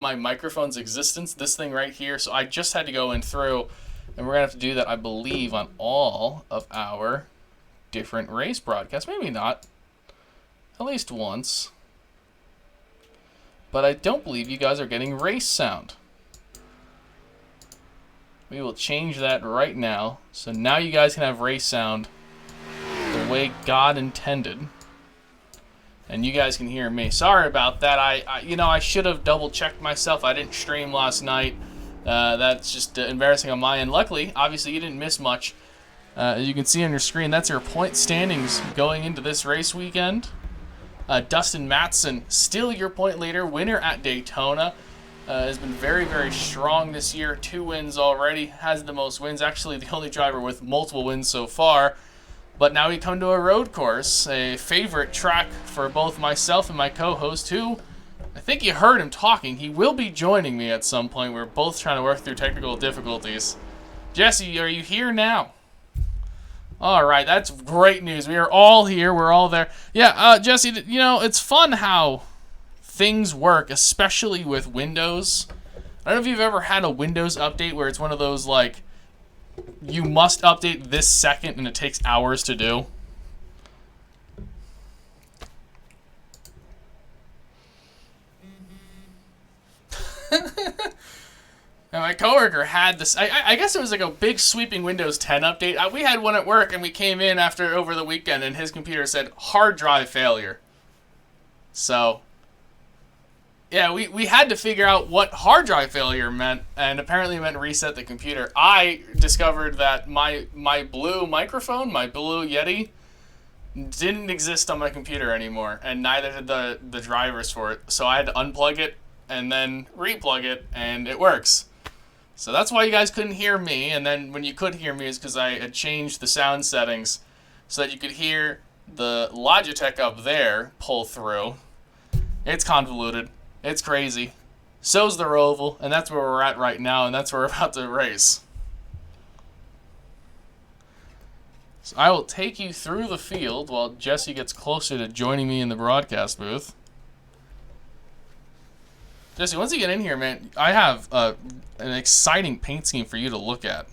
my microphone's existence, this thing right here. So I just had to go in through, and we're going to have to do that, I believe, on all of our different race broadcasts. Maybe not. At least once. But I don't believe you guys are getting race sound. We will change that right now. So now you guys can have race sound the way God intended. And you guys can hear me. Sorry about that. I should have double checked myself. I didn't stream last night. That's just embarrassing on my end. Luckily, obviously, you didn't miss much. As you can see on your screen, that's your point standings going into this race weekend. Dustin Matson, still your point leader, winner at Daytona. Has been very, very strong this year. 2 wins already. Has the most wins. Actually, the only driver with multiple wins so far. But now we come to a road course, a favorite track for both myself and my co-host, who I think you heard him talking. He will be joining me at some point. We're both trying to work through technical difficulties. Jesse, are you here now? All right, that's great news. We are all here. We're all there. Yeah, Jesse, it's fun how things work, especially with Windows. I don't know if you've ever had a Windows update where it's one of those, like, you must update this second and it takes hours to do. And my coworker had this. I guess it was like a big sweeping Windows 10 update. We had one at work, and we came in over the weekend, and his computer said hard drive failure. So, yeah, we had to figure out what hard drive failure meant, and apparently it meant reset the computer. I discovered that my blue microphone, my blue Yeti, didn't exist on my computer anymore, and neither did the drivers for it. So I had to unplug it and then replug it, and it works. So that's why you guys couldn't hear me, and then when you could hear me is because I had changed the sound settings so that you could hear the Logitech up there pull through. It's convoluted. It's crazy. So's the Roval, and that's where we're at right now, and that's where we're about to race. So I will take you through the field while Jesse gets closer to joining me in the broadcast booth. Jesse, once you get in here, man, I have an exciting paint scheme for you to look at.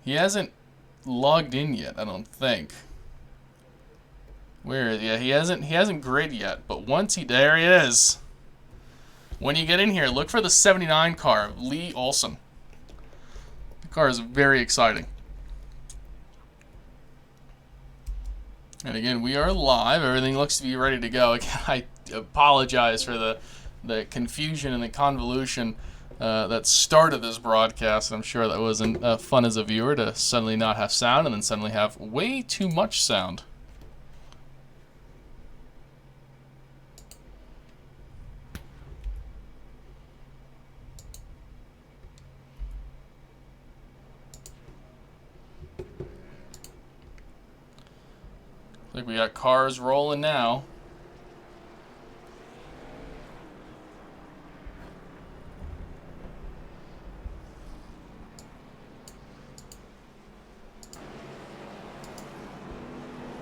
He hasn't logged in yet, I don't think. Where is he? Yeah, he hasn't grid yet, but there he is. When you get in here, look for the 79 car of Lee Olson. The car is very exciting. And again, we are live. Everything looks to be ready to go. Again, I apologize for the confusion and the convolution that started this broadcast. I'm sure that wasn't fun as a viewer to suddenly not have sound and then suddenly have way too much sound. Like we got cars rolling now.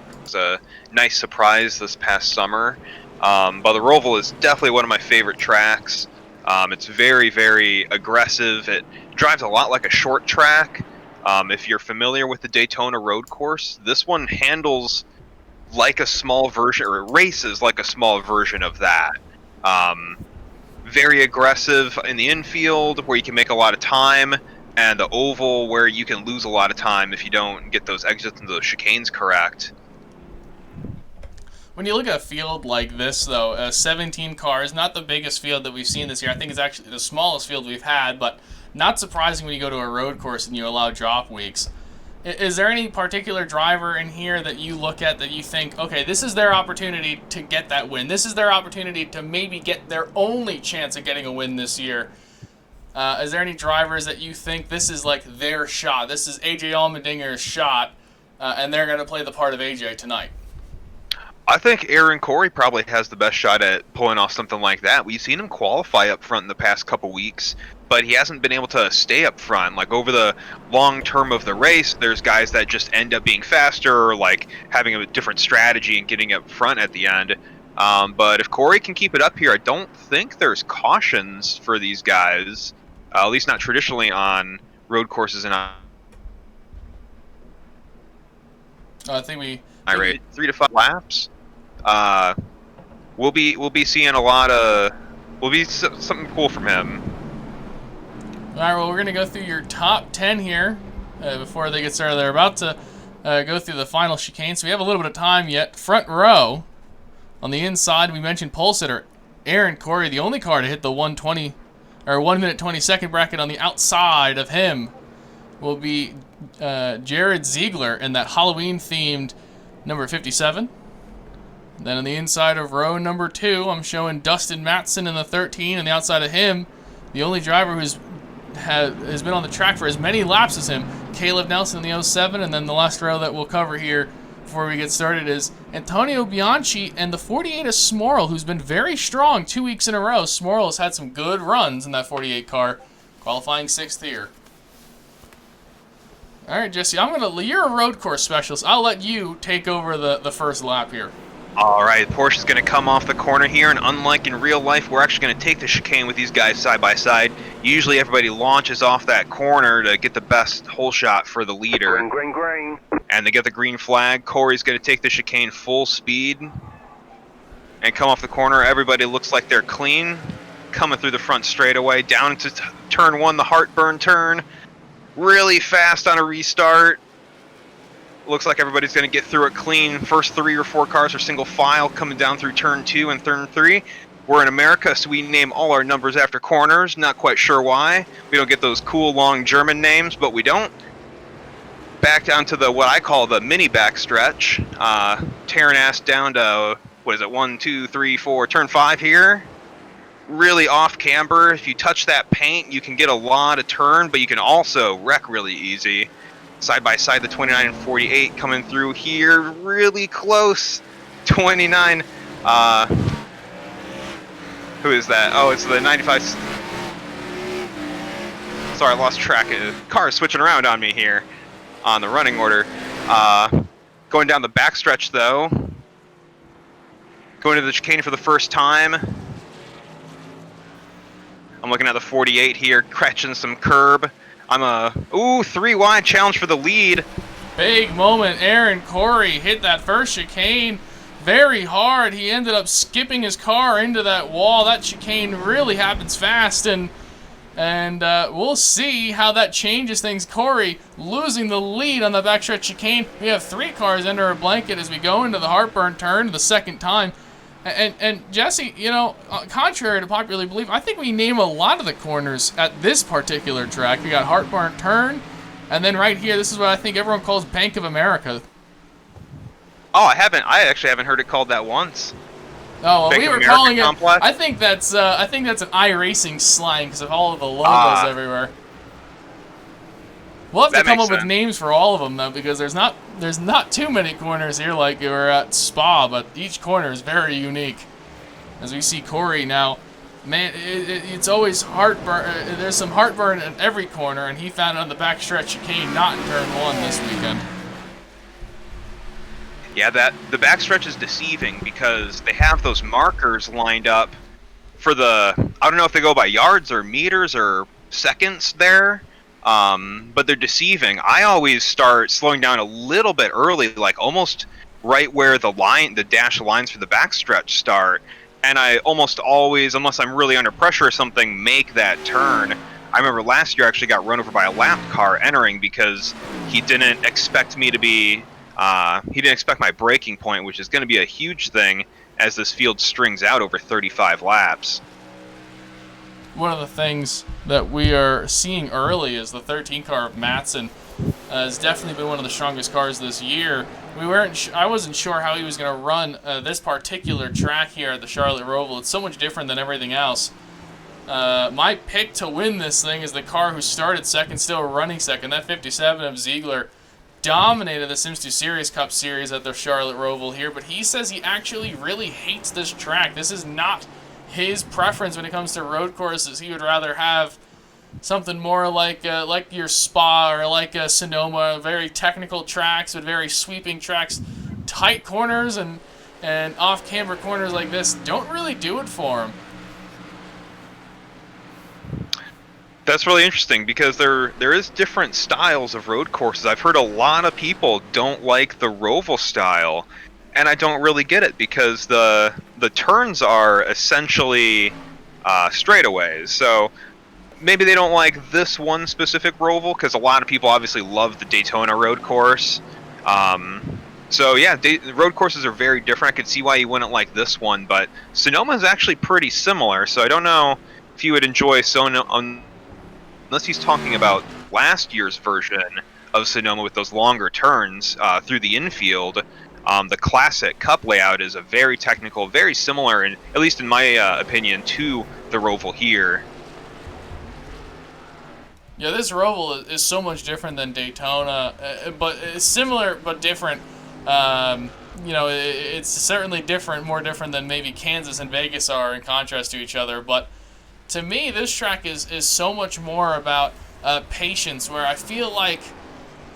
It was a nice surprise this past summer. But the Roval is definitely one of my favorite tracks. It's very, very aggressive. It drives a lot like a short track. If you're familiar with the Daytona road course, this one handles like a small version, or races like a small version of that. Very aggressive in the infield, where you can make a lot of time, and the oval, where you can lose a lot of time if you don't get those exits and those chicanes correct. When you look at a field like this, though, 17 cars, not the biggest field that we've seen this year. I think it's actually the smallest field we've had, but not surprising when you go to a road course and you allow drop weeks. Is there any particular driver in here that you look at that you think, okay, this is their opportunity to get that win. This is their opportunity to maybe get their only chance at getting a win this year. Is there any drivers that you think this is like their shot? This is AJ Allmendinger's shot, and they're going to play the part of AJ tonight? I think Aaron Corey probably has the best shot at pulling off something like that. We've seen him qualify up front in the past couple weeks, but he hasn't been able to stay up front. Like, over the long term of the race, there's guys that just end up being faster, or like having a different strategy and getting up front at the end. But if Corey can keep it up here, I don't think there's cautions for these guys, at least not traditionally on road courses in I think we rate 3 to 5 laps. We'll be seeing a lot of something cool from him. All right, well, we're going to go through your top 10 here before they get started. They're about to go through the final chicane, so we have a little bit of time yet. Front row, on the inside, we mentioned pole sitter Aaron Corey, the only car to hit the 1:20 or 1 minute 20 second bracket. On the outside of him will be Jared Ziegler in that Halloween-themed number 57. Then on the inside of row number 2, I'm showing Dustin Matson in the 13, and the outside of him, the only driver who's has been on the track for as many laps as him, Caleb Nelson in the 07, and then the last row that we'll cover here before we get started is Antonio Bianchi and the 48 of Smorl, who's been very strong 2 weeks in a row. Smorl has had some good runs in that 48 car, qualifying 6th here. All right, Jesse, you're a road course specialist. I'll let you take over the first lap here. All right, Porsche's going to come off the corner here, and unlike in real life, we're actually going to take the chicane with these guys side by side. Usually everybody launches off that corner to get the best hole shot for the leader. Green. And they get the green flag. Corey's going to take the chicane full speed and come off the corner. Everybody looks like they're clean. Coming through the front straightaway, down into turn 1, the heartburn turn. Really fast on a restart. Looks like everybody's going to get through it clean. First 3 or 4 cars are single file coming down through turn 2 and turn 3. We're in America, so we name all our numbers after corners. Not quite sure why. We don't get those cool long German names, but we don't. Back down to what I call the mini backstretch. Tearing ass down to, 1, 2, 3, 4, turn 5 here. Really off camber. If you touch that paint, you can get a lot of turn, but you can also wreck really easy. Side by side, the 29 and 48 coming through here, really close. 29. Who is that? Oh, it's the 95. Sorry, I lost track of cars switching around on me here on the running order. Going down the backstretch though. Going to the chicane for the first time. I'm looking at the 48 here, catching some curb. I'm 3 wide challenge for the lead. Big moment. Aaron Corey hit that first chicane very hard. He ended up skipping his car into that wall. That chicane really happens fast, and we'll see how that changes things. Corey losing the lead on the backstretch chicane. We have 3 cars under a blanket as we go into the heartburn turn the second time. And Jesse, contrary to popular belief, I think we name a lot of the corners at this particular track. We got Heartburn Turn, and then right here, this is what I think everyone calls Bank of America. Oh, I actually haven't heard it called that once. Oh, well, Bank we of were America calling complex? it. I think that's an iRacing slang because of all of the logos everywhere. We'll have to That come makes up with sense. names for all of them though, because there's not too many corners here like we were at Spa, but each corner is very unique. As we see Corey now, man, it's always heartburn. There's some heartburn at every corner, and he found it on the backstretch chicane, not in turn 1 this weekend. Yeah, the backstretch is deceiving because they have those markers lined up for I don't know if they go by yards or meters or seconds there. But they're deceiving. I always start slowing down a little bit early, like almost right where the dash lines for the backstretch start. And I almost always, unless I'm really under pressure or something, make that turn. I remember last year I actually got run over by a lap car entering because he didn't expect me to be, he didn't expect my braking point, which is going to be a huge thing as this field strings out over 35 laps. One of the things that we are seeing early is the 13 car of Matson has definitely been one of the strongest cars this year. I wasn't sure how he was going to run this particular track here at the Charlotte Roval. It's so much different than everything else. My pick to win this thing is the car who started second, still running second. That 57 of Ziegler dominated the Sims 2 Series Cup Series at the Charlotte Roval here, but he says he actually really hates this track. This is not his preference when it comes to road courses. He would rather have something more like your Spa or like Sonoma, very technical tracks with very sweeping tracks, tight corners, and and off-camber corners like this don't really do it for him. That's really interesting because there is different styles of road courses. I've heard a lot of people don't like the Roval style, and I don't really get it because the turns are essentially straightaways. So maybe they don't like this one specific Roval because a lot of people obviously love the Daytona road course. So yeah, road courses are very different. I could see why you wouldn't like this one, but Sonoma is actually pretty similar. So I don't know if you would enjoy Sonoma. Unless he's talking about last year's version of Sonoma with those longer turns through the infield. The classic Cup layout is a very technical, very similar, and at least in my opinion, to the Roval here. Yeah, this Roval is so much different than Daytona, but it's similar but different. You know, it's certainly different, more different than maybe Kansas and Vegas are in contrast to each other, but to me, this track is so much more about patience, where I feel like,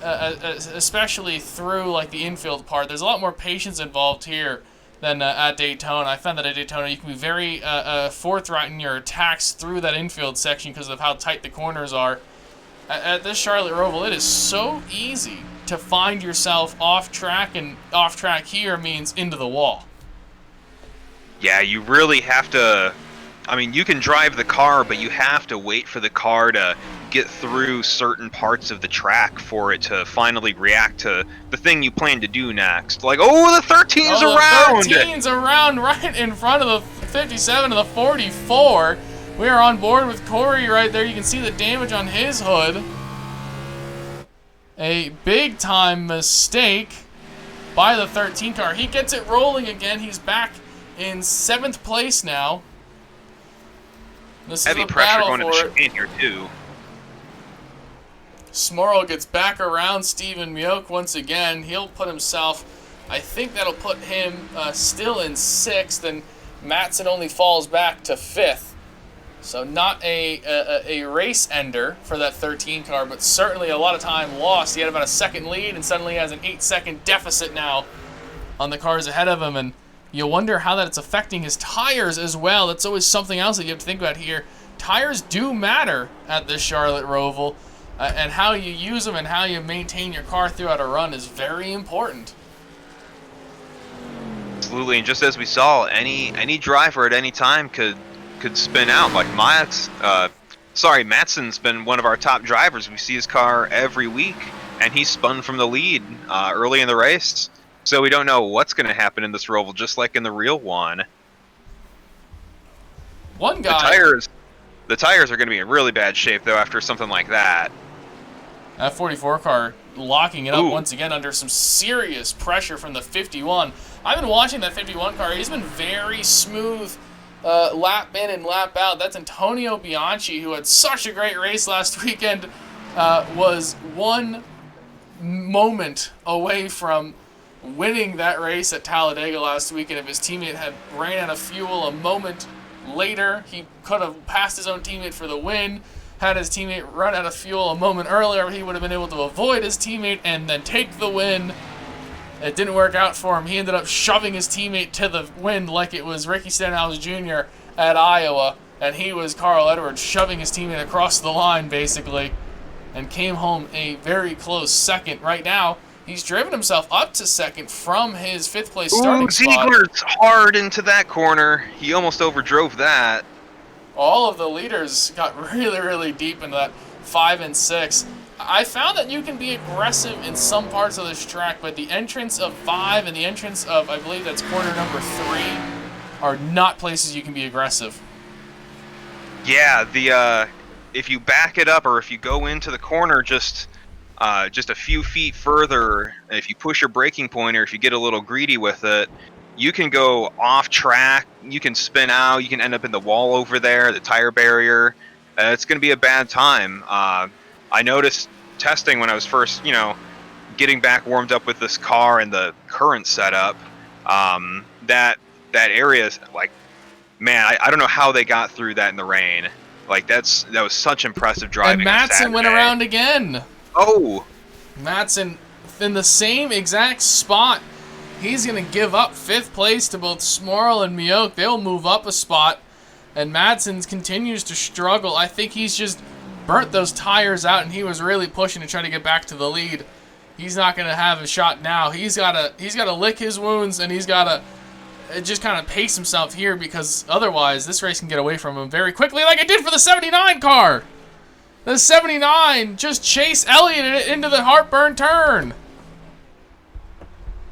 especially through like the infield part, there's a lot more patience involved here than at Daytona. I found that at Daytona you can be very forthright in your attacks through that infield section because of how tight the corners are. At this Charlotte Roval, it is so easy to find yourself off track, and off track here means into the wall. Yeah, you really have to. I mean, you can drive the car, but you have to wait for the car to get through certain parts of the track for it to finally react to the thing you plan to do next. Like, oh, the 13's around! The 13's around right in front of the 57 and the 44. We are on board with Corey right there. You can see the damage on his hood. A big-time mistake by the 13 car. He gets it rolling again. He's back in 7th place now. This Heavy is a pressure battle going to the for it. chicane here, too. Smorl gets back around Stephen Mioch once again. He'll put himself, I think that'll put him still in 6th, and Matson only falls back to 5th. So not a race ender for that 13 car, but certainly a lot of time lost. He had about a second lead and suddenly has an 8-second deficit now on the cars ahead of him, and you wonder how that's affecting his tires as well. That's always something else that you have to think about here. Tires do matter at this Charlotte Roval, and how you use them and how you maintain your car throughout a run is very important. Absolutely, and just as we saw, any driver at any time could spin out. Like Matson's been one of our top drivers. We see his car every week, and he spun from the lead early in the race. So we don't know what's going to happen in this Roval, just like in the real one. One guy. The tires are going to be in really bad shape though after something like that. That 44 car locking it up once again under some serious pressure from the 51. I've been watching that 51 car. He's been very smooth lap in and lap out. That's Antonio Bianchi, who had such a great race last weekend, was one moment away from winning that race at Talladega last weekend. If his teammate had ran out of fuel a moment later, he could have passed his own teammate for the win. Had his teammate run out of fuel a moment earlier, he would have been able to avoid his teammate and then take the win. It didn't work out for him. He ended up shoving his teammate to the win like it was Ricky Stenhouse Jr. at Iowa, and he was Carl Edwards shoving his teammate across the line, basically, and came home a very close second. Right now, he's driven himself up to second from his 5th place starting spot. Ziegler's hard into that corner. He almost overdrove that. All of the leaders got really, really deep into that 5 and 6. I found that you can be aggressive in some parts of this track, but the entrance of 5 and the entrance of, I believe that's corner number 3, are not places you can be aggressive. Yeah, if you back it up or if you go into the corner just a few feet further, if you push your braking point or if you get a little greedy with it, you can go off track, you can spin out, you can end up in the wall over there, the tire barrier. It's going to be a bad time. I noticed testing when I was first, getting back warmed up with this car and the current setup, that area is like, man, I don't know how they got through that in the rain. Like that was such impressive driving. And Matson went around again. Oh, Matson in the same exact spot he's going to give up 5th place to both Smorl and Mioch. They'll move up a spot, and Madsen continues to struggle. I think he's just burnt those tires out, and he was really pushing to try to get back to the lead. He's not going to have a shot now. He's got to lick his wounds, and he's got to just kind of pace himself here, because otherwise this race can get away from him very quickly, like it did for the 79 car. The 79 just chased Elliott into the heartburn turn.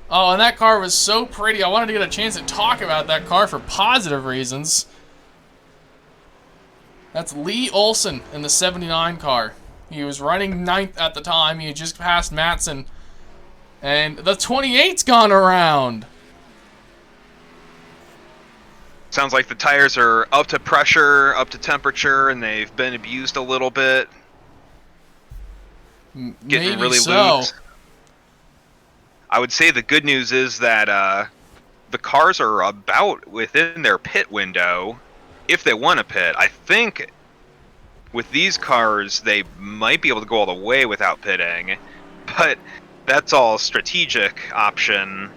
Oh, and that car was so pretty. I wanted to get a chance to talk about that car for positive reasons. That's Lee Olson in the 79 car. He was running 9th at the time. He had just passed Madsen. And the 28's gone around. Sounds like the tires are up to pressure, up to temperature, and they've been abused a little bit. Getting Maybe really so. loose. I would say the good news is that the cars are about within their pit window if they want to pit. I think with these cars, they might be able to go all the way without pitting, but that's all strategic option.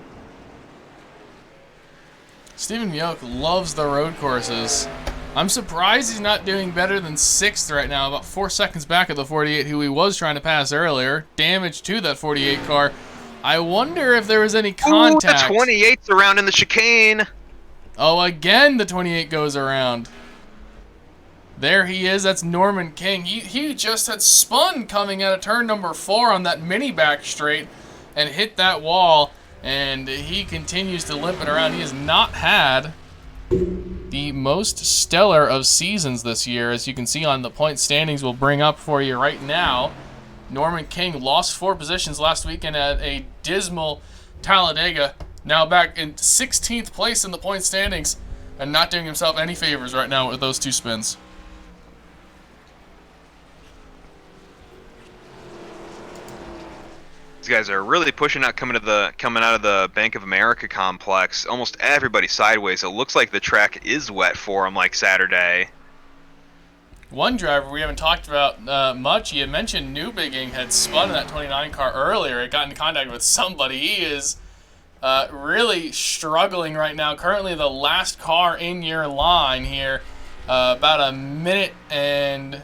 Stephen Mioch loves the road courses. I'm surprised he's not doing better than 6th right now, about 4 seconds back of the 48, who he was trying to pass earlier. Damage to that 48 car. I wonder if there was any contact. Ooh, the 28's around in the chicane. Oh, again the 28 goes around. There he is. That's Norman King. He just had spun coming out of turn number 4 on that mini back straight and hit that wall. And he continues to limp it around. He has not had the most stellar of seasons this year, as you can see on the point standings we'll bring up for you right now. Norman King lost 4 positions last weekend at a dismal Talladega. Now back in 16th place in the point standings and not doing himself any favors right now with those 2 spins. These guys are really pushing out coming out of the Bank of America complex. Almost everybody sideways. It looks like the track is wet for them, like Saturday. One driver we haven't talked about much. You mentioned Newbigging had spun in that 29 car earlier. It got in contact with somebody. He is really struggling right now. Currently the last car in your line here. About a minute, and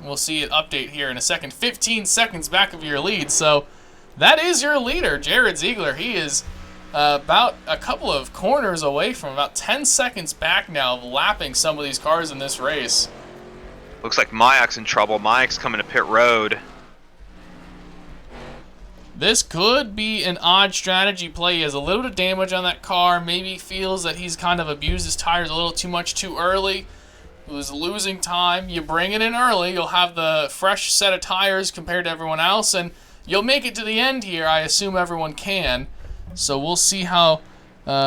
we'll see an update here in a second. 15 seconds back of your lead. So that is your leader, Jared Ziegler. He is about a couple of corners away from about 10 seconds back now of lapping some of these cars in this race. Looks like Mayock's in trouble. Mayock's coming to pit road. This could be an odd strategy play. He has a little bit of damage on that car. Maybe feels that he's kind of abused his tires a little too much too early. He was losing time. You bring it in early. You'll have the fresh set of tires compared to everyone else, and you'll make it to the end here. I assume everyone can. So we'll see how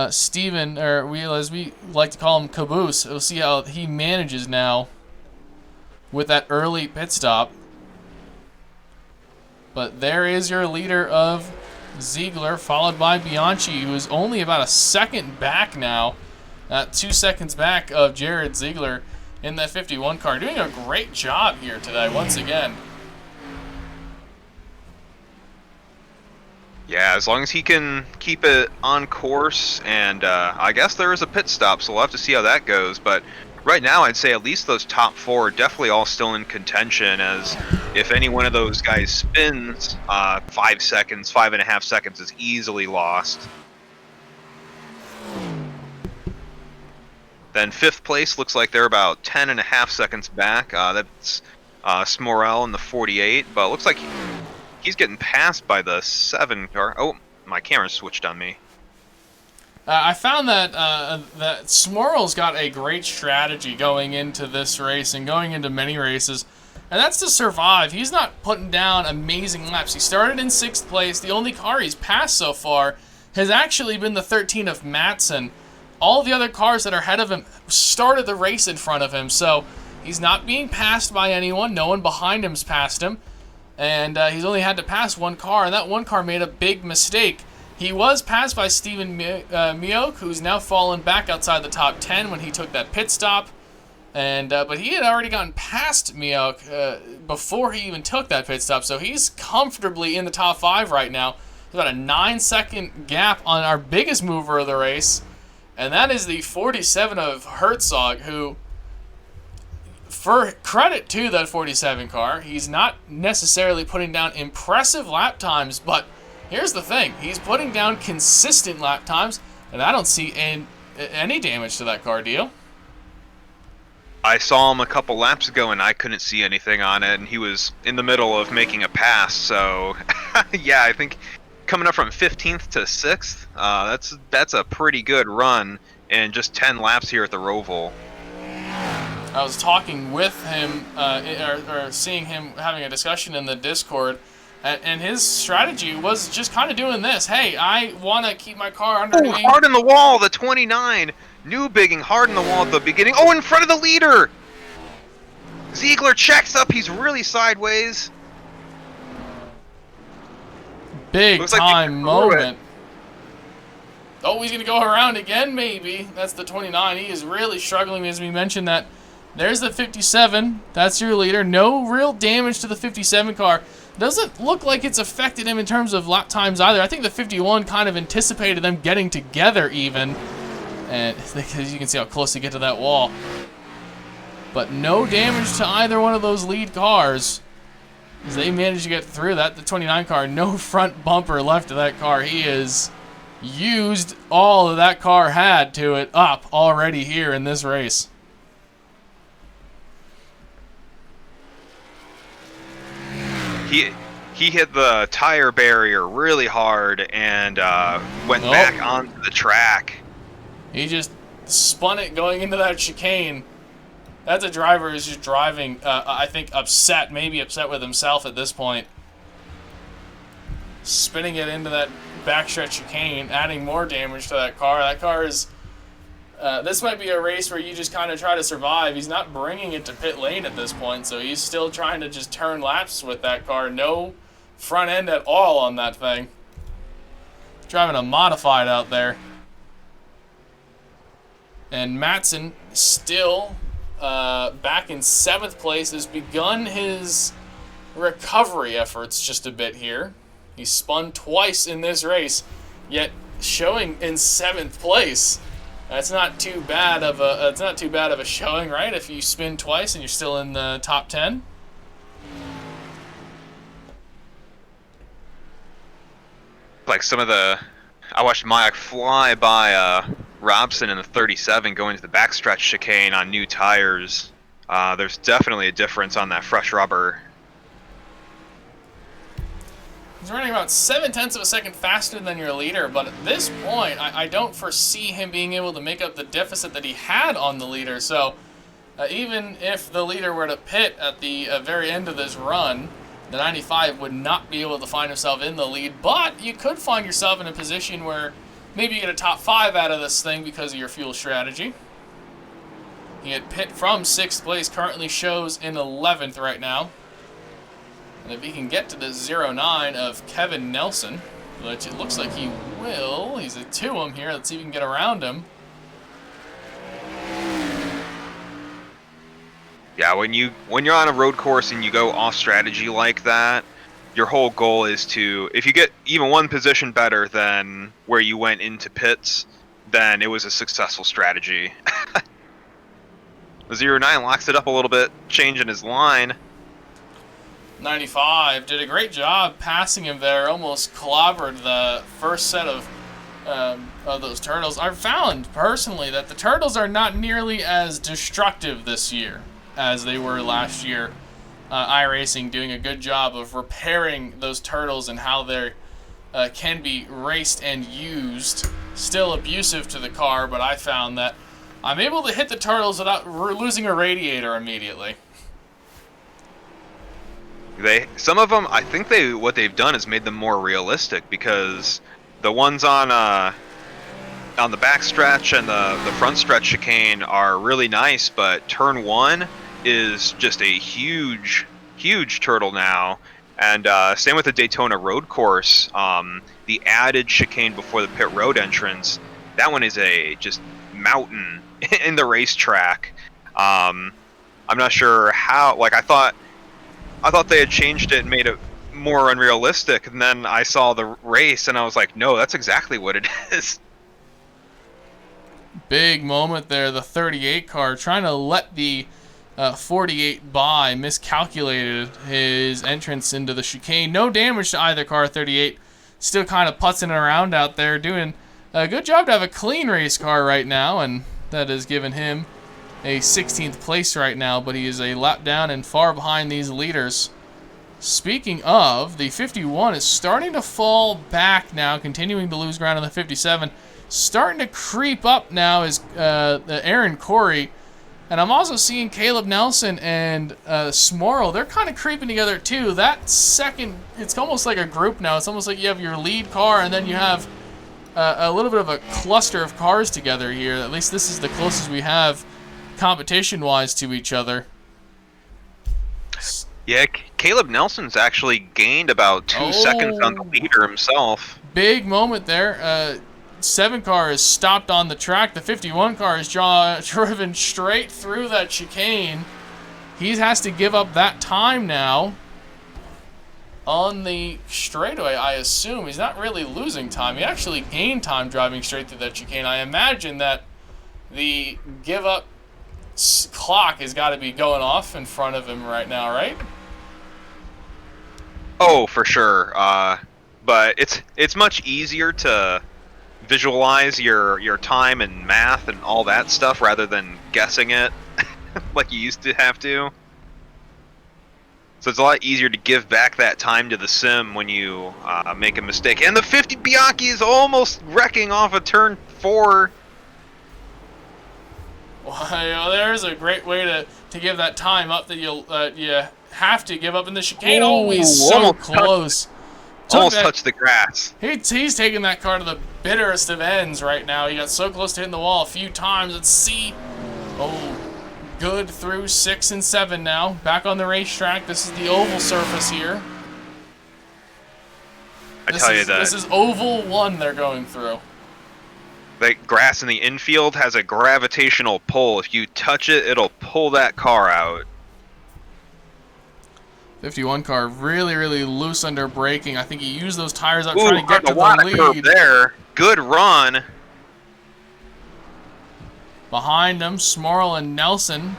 Steven, or as we like to call him, Caboose, we'll see how he manages now with that early pit stop. But there is your leader of Ziegler, followed by Bianchi, who is only about a second back now. 2 seconds back of Jared Ziegler in that 51 car. Doing a great job here today, once again. Yeah, as long as he can keep it on course, and I guess there is a pit stop, so we'll have to see how that goes. But right now, I'd say at least those top 4 are definitely all still in contention, as if any one of those guys spins 5 seconds, 5.5 seconds is easily lost. Then 5th place looks like they're about 10.5 seconds back. That's Smorel in the 48, but it looks like he's getting passed by the 7 car. Oh, my camera switched on me. I found that that Smorl's got a great strategy going into this race and going into many races, and that's to survive. He's not putting down amazing laps. He started in 6th place. The only car he's passed so far has actually been the 13 of Madsen. All the other cars that are ahead of him started the race in front of him, so he's not being passed by anyone. No one behind him's passed him, and he's only had to pass 1 car, and that 1 car made a big mistake. He was passed by Stephen Mioch, who's now fallen back outside the top 10 when he took that pit stop. And but he had already gotten past Mioch before he even took that pit stop, so he's comfortably in the top 5 right now. There's about a 9-second gap on our biggest mover of the race, and that is the 47 of Herzog, who, for credit to that 47 car, he's not necessarily putting down impressive lap times, but here's the thing. He's putting down consistent lap times, and I don't see any damage to that car, do you? I saw him a couple laps ago and I couldn't see anything on it, and he was in the middle of making a pass, so yeah, I think coming up from 15th to 6th, that's a pretty good run in just 10 laps here at the Roval. I was talking with him, or seeing him having a discussion in the Discord, and his strategy was just kind of doing this. Hey, I want to keep my car under me. Hard in the wall, the 29. New bigging hard in the wall at the beginning. Oh, in front of the leader! Ziegler checks up. He's really sideways. Big time moment. Oh, he's going to go around again, maybe. That's the 29. He is really struggling, as we mentioned that. There's the 57. That's your leader. No real damage to the 57 car. Doesn't look like it's affected him in terms of lap times either. I think the 51 kind of anticipated them getting together even. And because you can see how close they get to that wall. But no damage to either one of those lead cars. As they managed to get through that. The 29 car, no front bumper left of that car. He has used all of that car had to it up already here in this race. He hit the tire barrier really hard and went back onto the track. He just spun it going into that chicane. That's a driver who's just driving, I think, upset, maybe upset with himself at this point. Spinning it into that backstretch chicane, adding more damage to that car. That car is... this might be a race where you just kind of try to survive. He's not bringing it to pit lane at this point, so he's still trying to just turn laps with that car. No front end at all on that thing. Driving a modified out there. And Matson, still back in 7th place, has begun his recovery efforts just a bit here. He spun twice in this race, yet showing in 7th place. That's not too bad of a showing, right? If you spin twice and you're still in the top 10. Like some of the, I watched Mayak fly by Robson in the 37 going to the backstretch chicane on new tires. There's definitely a difference on that fresh rubber. He's running about 0.7 of a second faster than your leader, but at this point, I don't foresee him being able to make up the deficit that he had on the leader. So even if the leader were to pit at the very end of this run, the 95 would not be able to find himself in the lead, but you could find yourself in a position where maybe you get a top 5 out of this thing because of your fuel strategy. He had pit from 6th place, currently shows in 11th right now. And if he can get to the 09 of Kevin Nelson, which it looks like he will, he's a 2-em here. Let's see if we can get around him. Yeah, when you're on a road course and you go off strategy like that, your whole goal is to, if you get even one position better than where you went into pits, then it was a successful strategy. The 09 locks it up a little bit, changing his line. 95 did a great job passing him there, almost clobbered the first set of those turtles. I've found personally that the turtles are not nearly as destructive this year as they were last year. iRacing doing a good job of repairing those turtles and how they can be raced and used. Still abusive to the car, but I found that I'm able to hit the turtles without losing a radiator immediately. Some of them, I think what they've done is made them more realistic, because the ones on the back stretch and the front stretch chicane are really nice, but turn 1 is just a huge turtle now. And same with the Daytona road course. The added chicane before the pit road entrance, that one is a just mountain in the racetrack. I'm not sure how. Like I thought they had changed it and made it more unrealistic. And then I saw the race, and I was like, no, that's exactly what it is. Big moment there. The 38 car trying to let the 48 by, miscalculated his entrance into the chicane. No damage to either car. 38 still kind of putzing around out there, doing a good job to have a clean race car right now, and that has given him a 16th place right now, but he is a lap down and far behind these leaders. Speaking of, the 51 is starting to fall back now, continuing to lose ground on the 57. Starting to creep up now is Aaron Corey. And I'm also seeing Caleb Nelson and Smorl. They're kind of creeping together too. That second, it's almost like a group now. It's almost like you have your lead car and then you have a little bit of a cluster of cars together here. At least this is the closest we have competition-wise to each other. Yeah, Caleb Nelson's actually gained about 2 seconds on the leader himself. Big moment there. 7 car is stopped on the track. The 51 car is driven straight through that chicane. He has to give up that time now on the straightaway, I assume. He's not really losing time. He actually gained time driving straight through that chicane. I imagine that the give up clock has got to be going off in front of him right now, right? Oh, for sure. But it's much easier to visualize your time and math and all that stuff rather than guessing it like you used to have to. So it's a lot easier to give back that time to the sim when you make a mistake. And the 50 Bianchi is almost wrecking off of turn 4. Well, there's a great way to give that time up that you have to give up in the chicane. Oh, he's so close. Almost touched the grass. He's taking that car to the bitterest of ends right now. He got so close to hitting the wall a few times. Let's see. Oh, good through 6 and 7 now. Back on the racetrack. This is the oval surface here. This is oval 1 they're going through. That grass in the infield has a gravitational pull. If you touch it, it'll pull that car out. 51 car really, really loose under braking. I think he used those tires up trying to get to the lead. Curve there. Good run. Behind him, Smorl and Nelson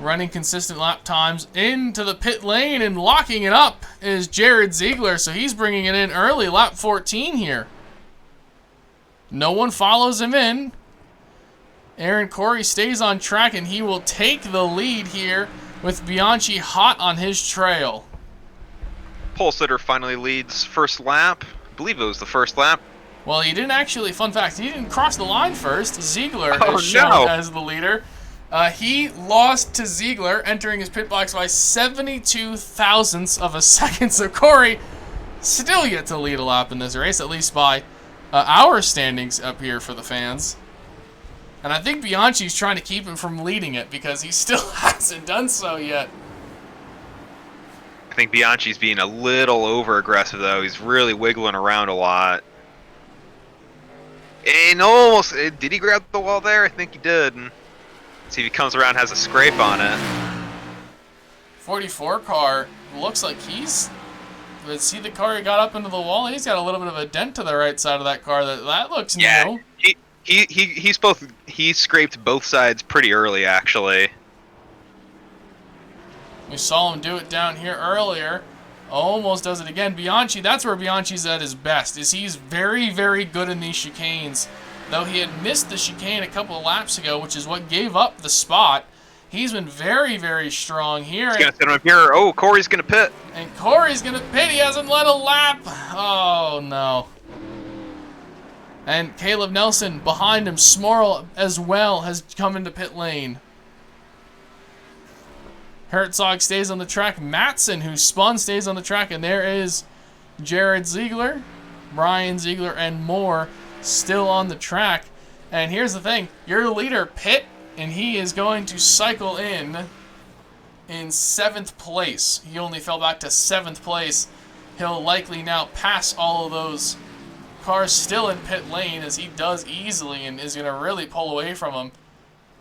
running consistent lap times into the pit lane, and locking it up is Jared Ziegler, so he's bringing it in early, lap 14 here. No one follows him in. Aaron Corey stays on track, and he will take the lead here with Bianchi hot on his trail. Pole sitter finally leads first lap. I believe it was the first lap. Well, he didn't actually, fun fact, he didn't cross the line first. Ziegler is shown as the leader. He lost to Ziegler, entering his pit box by 72 thousandths of a second. So Corey still yet to lead a lap in this race, at least by our standings up here for the fans. And I think Bianchi's trying to keep him from leading it because he still hasn't done so yet. I think Bianchi's being a little over-aggressive, though. He's really wiggling around a lot. And almost... Did he grab the wall there? I think he did. See if he comes around and has a scrape on it. 44 car looks like he's... See the car he got up into the wall? He's got a little bit of a dent to the right side of that car. That looks new. He scraped both sides pretty early, actually. We saw him do it down here earlier. Almost does it again. Bianchi, that's where Bianchi's at his best, is he's very, very good in these chicanes. Though he had missed the chicane a couple of laps ago, which is what gave up the spot, he's been very, very strong here. He's going to sit him up here. Oh, Corey's going to pit. And Corey's going to pit. He hasn't led a lap. Oh, no. And Caleb Nelson behind him. Smorl as well has come into pit lane. Herzog stays on the track. Matson, who spun, stays on the track. And there is Jared Ziegler, Brian Ziegler, and more still on the track. And here's the thing. Your leader, Pitt, and he is going to cycle in 7th place. He only fell back to 7th place. He'll likely now pass all of those cars still in pit lane, as he does easily and is going to really pull away from him.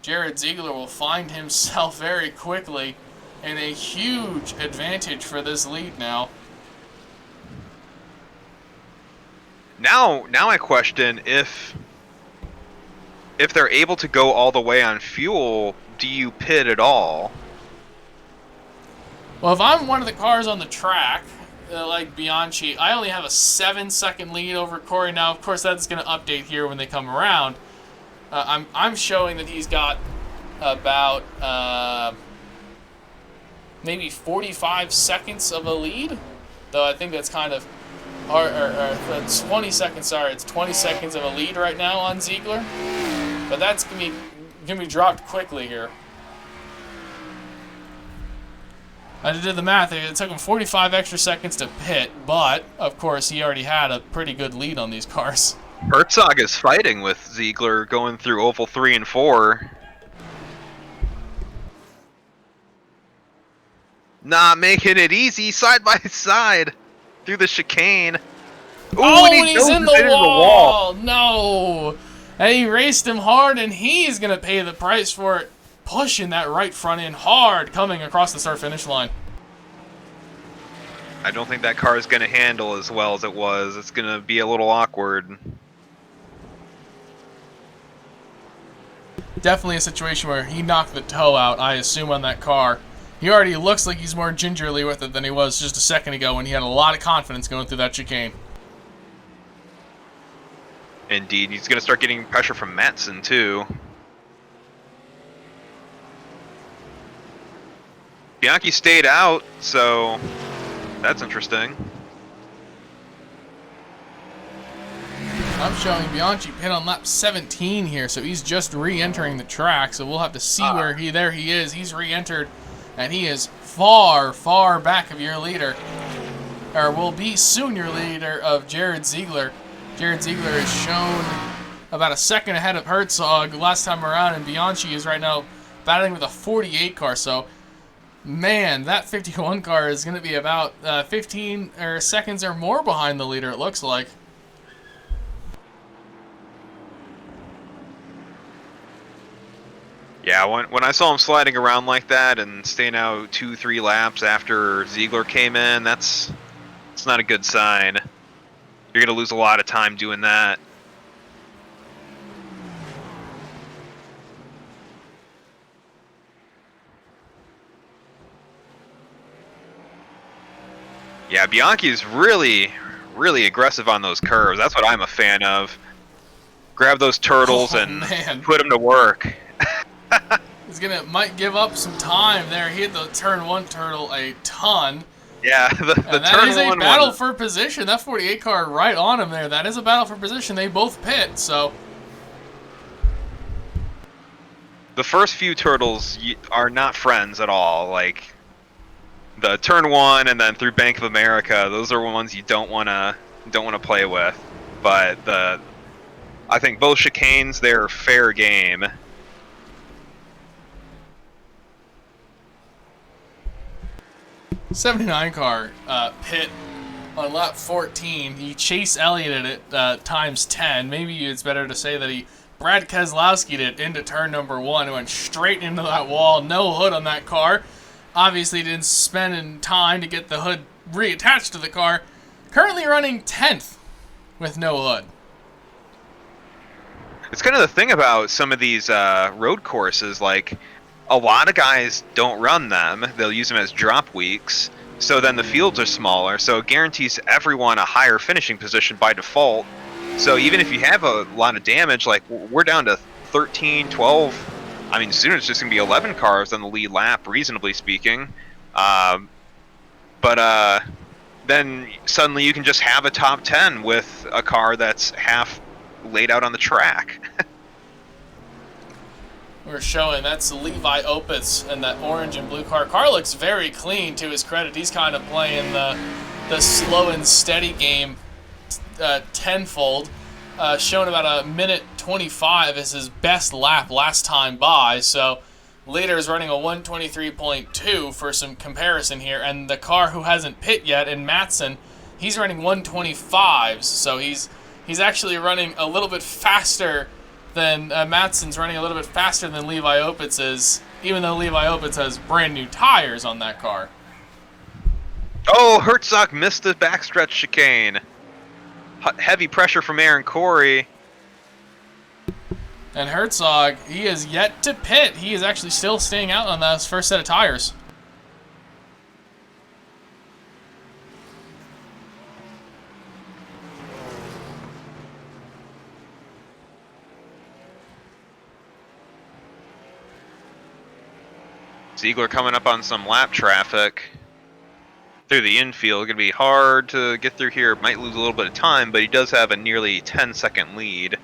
Jared Ziegler will find himself very quickly in a huge advantage for this lead now. Now I question if they're able to go all the way on fuel, do you pit at all? Well, if I'm one of the cars on the track, like Bianchi, I only have a 7-second lead over Corey. Now, of course, that's going to update here when they come around. I'm showing that he's got about maybe 45 seconds of a lead, though I think that's kind of, or 20 seconds. Sorry, it's 20 seconds of a lead right now on Ziegler, but that's gonna be dropped quickly here. I did the math. It took him 45 extra seconds to pit, but of course he already had a pretty good lead on these cars. Herzog is fighting with Ziegler going through oval 3 and 4. Not making it easy, side by side through the chicane. Ooh, Oh, and and he's in the into wall. No. And he raced him hard, and he's going to pay the price for it, pushing that right front end hard, coming across the start-finish line. I don't think that car is going to handle as well as it was. It's going to be a little awkward. Definitely a situation where he knocked the toe out, I assume, on that car. He already looks like he's more gingerly with it than he was just a second ago when he had a lot of confidence going through that chicane. Indeed, he's going to start getting pressure from Matson, too. Bianchi stayed out, so that's interesting. I'm showing Bianchi pit on lap 17 here, so he's just re-entering the track, so we'll have to see where there he is. He's re-entered, and he is far, far back of your leader, or will be soon your leader of Jared Ziegler. Jared Ziegler is shown about a second ahead of Herzog last time around, and Bianchi is right now battling with a 48 car, so man, that 51 car is going to be about 15 seconds or more behind the leader, it looks like. Yeah, when I saw him sliding around like that and staying out 2-3 laps after Ziegler came in, it's not a good sign. You're going to lose a lot of time doing that. Yeah, Bianchi's really, really aggressive on those curves. That's what I'm a fan of. Grab those turtles and put them to work. He's might give up some time there. He hit the turn 1 turtle a ton. Yeah, the and that turn is a one battle for position. That 48 car right on him there. That is a battle for position. They both pit, so. The first few turtles are not friends at all. Like the turn 1 and then through Bank of America, those are ones you don't want to play with. But I think both chicanes, they're fair game. '79 car pit on lap 14. He chased Elliott at it times 10. Maybe it's better to say that he Brad Keselowski'd it into turn number 1 and went straight into that wall. No hood on that car. Obviously didn't spend any time to get the hood reattached to the car. Currently running 10th with no hood. It's kind of the thing about some of these road courses, like a lot of guys don't run them. They'll use them as drop weeks, so then the fields are smaller, so it guarantees everyone a higher finishing position by default. So even if you have a lot of damage, like we're down to 13, 12, I mean soon it's just going to be 11 cars on the lead lap, reasonably speaking. Then suddenly you can just have a top 10 with a car that's half laid out on the track. We're showing that's Levi Opitz and that orange and blue car. Car looks very clean, to his credit. He's kind of playing the slow and steady game tenfold. Showing about a minute 25 as his best lap last time by. So Leader is running a 123.2 for some comparison here. And the car who hasn't pit yet, in Matson, he's running 125s. So he's actually running a little bit faster than Matson's running a little bit faster than Levi Opitz is, even though Levi Opitz has brand new tires on that car. Oh, Herzog missed the backstretch chicane. heavy pressure from Aaron Corey. And Herzog, he is yet to pit. He is actually still staying out on that first set of tires. Ziegler coming up on some lap traffic through the infield. Going to be hard to get through here. Might lose a little bit of time, but he does have a nearly 10-second lead.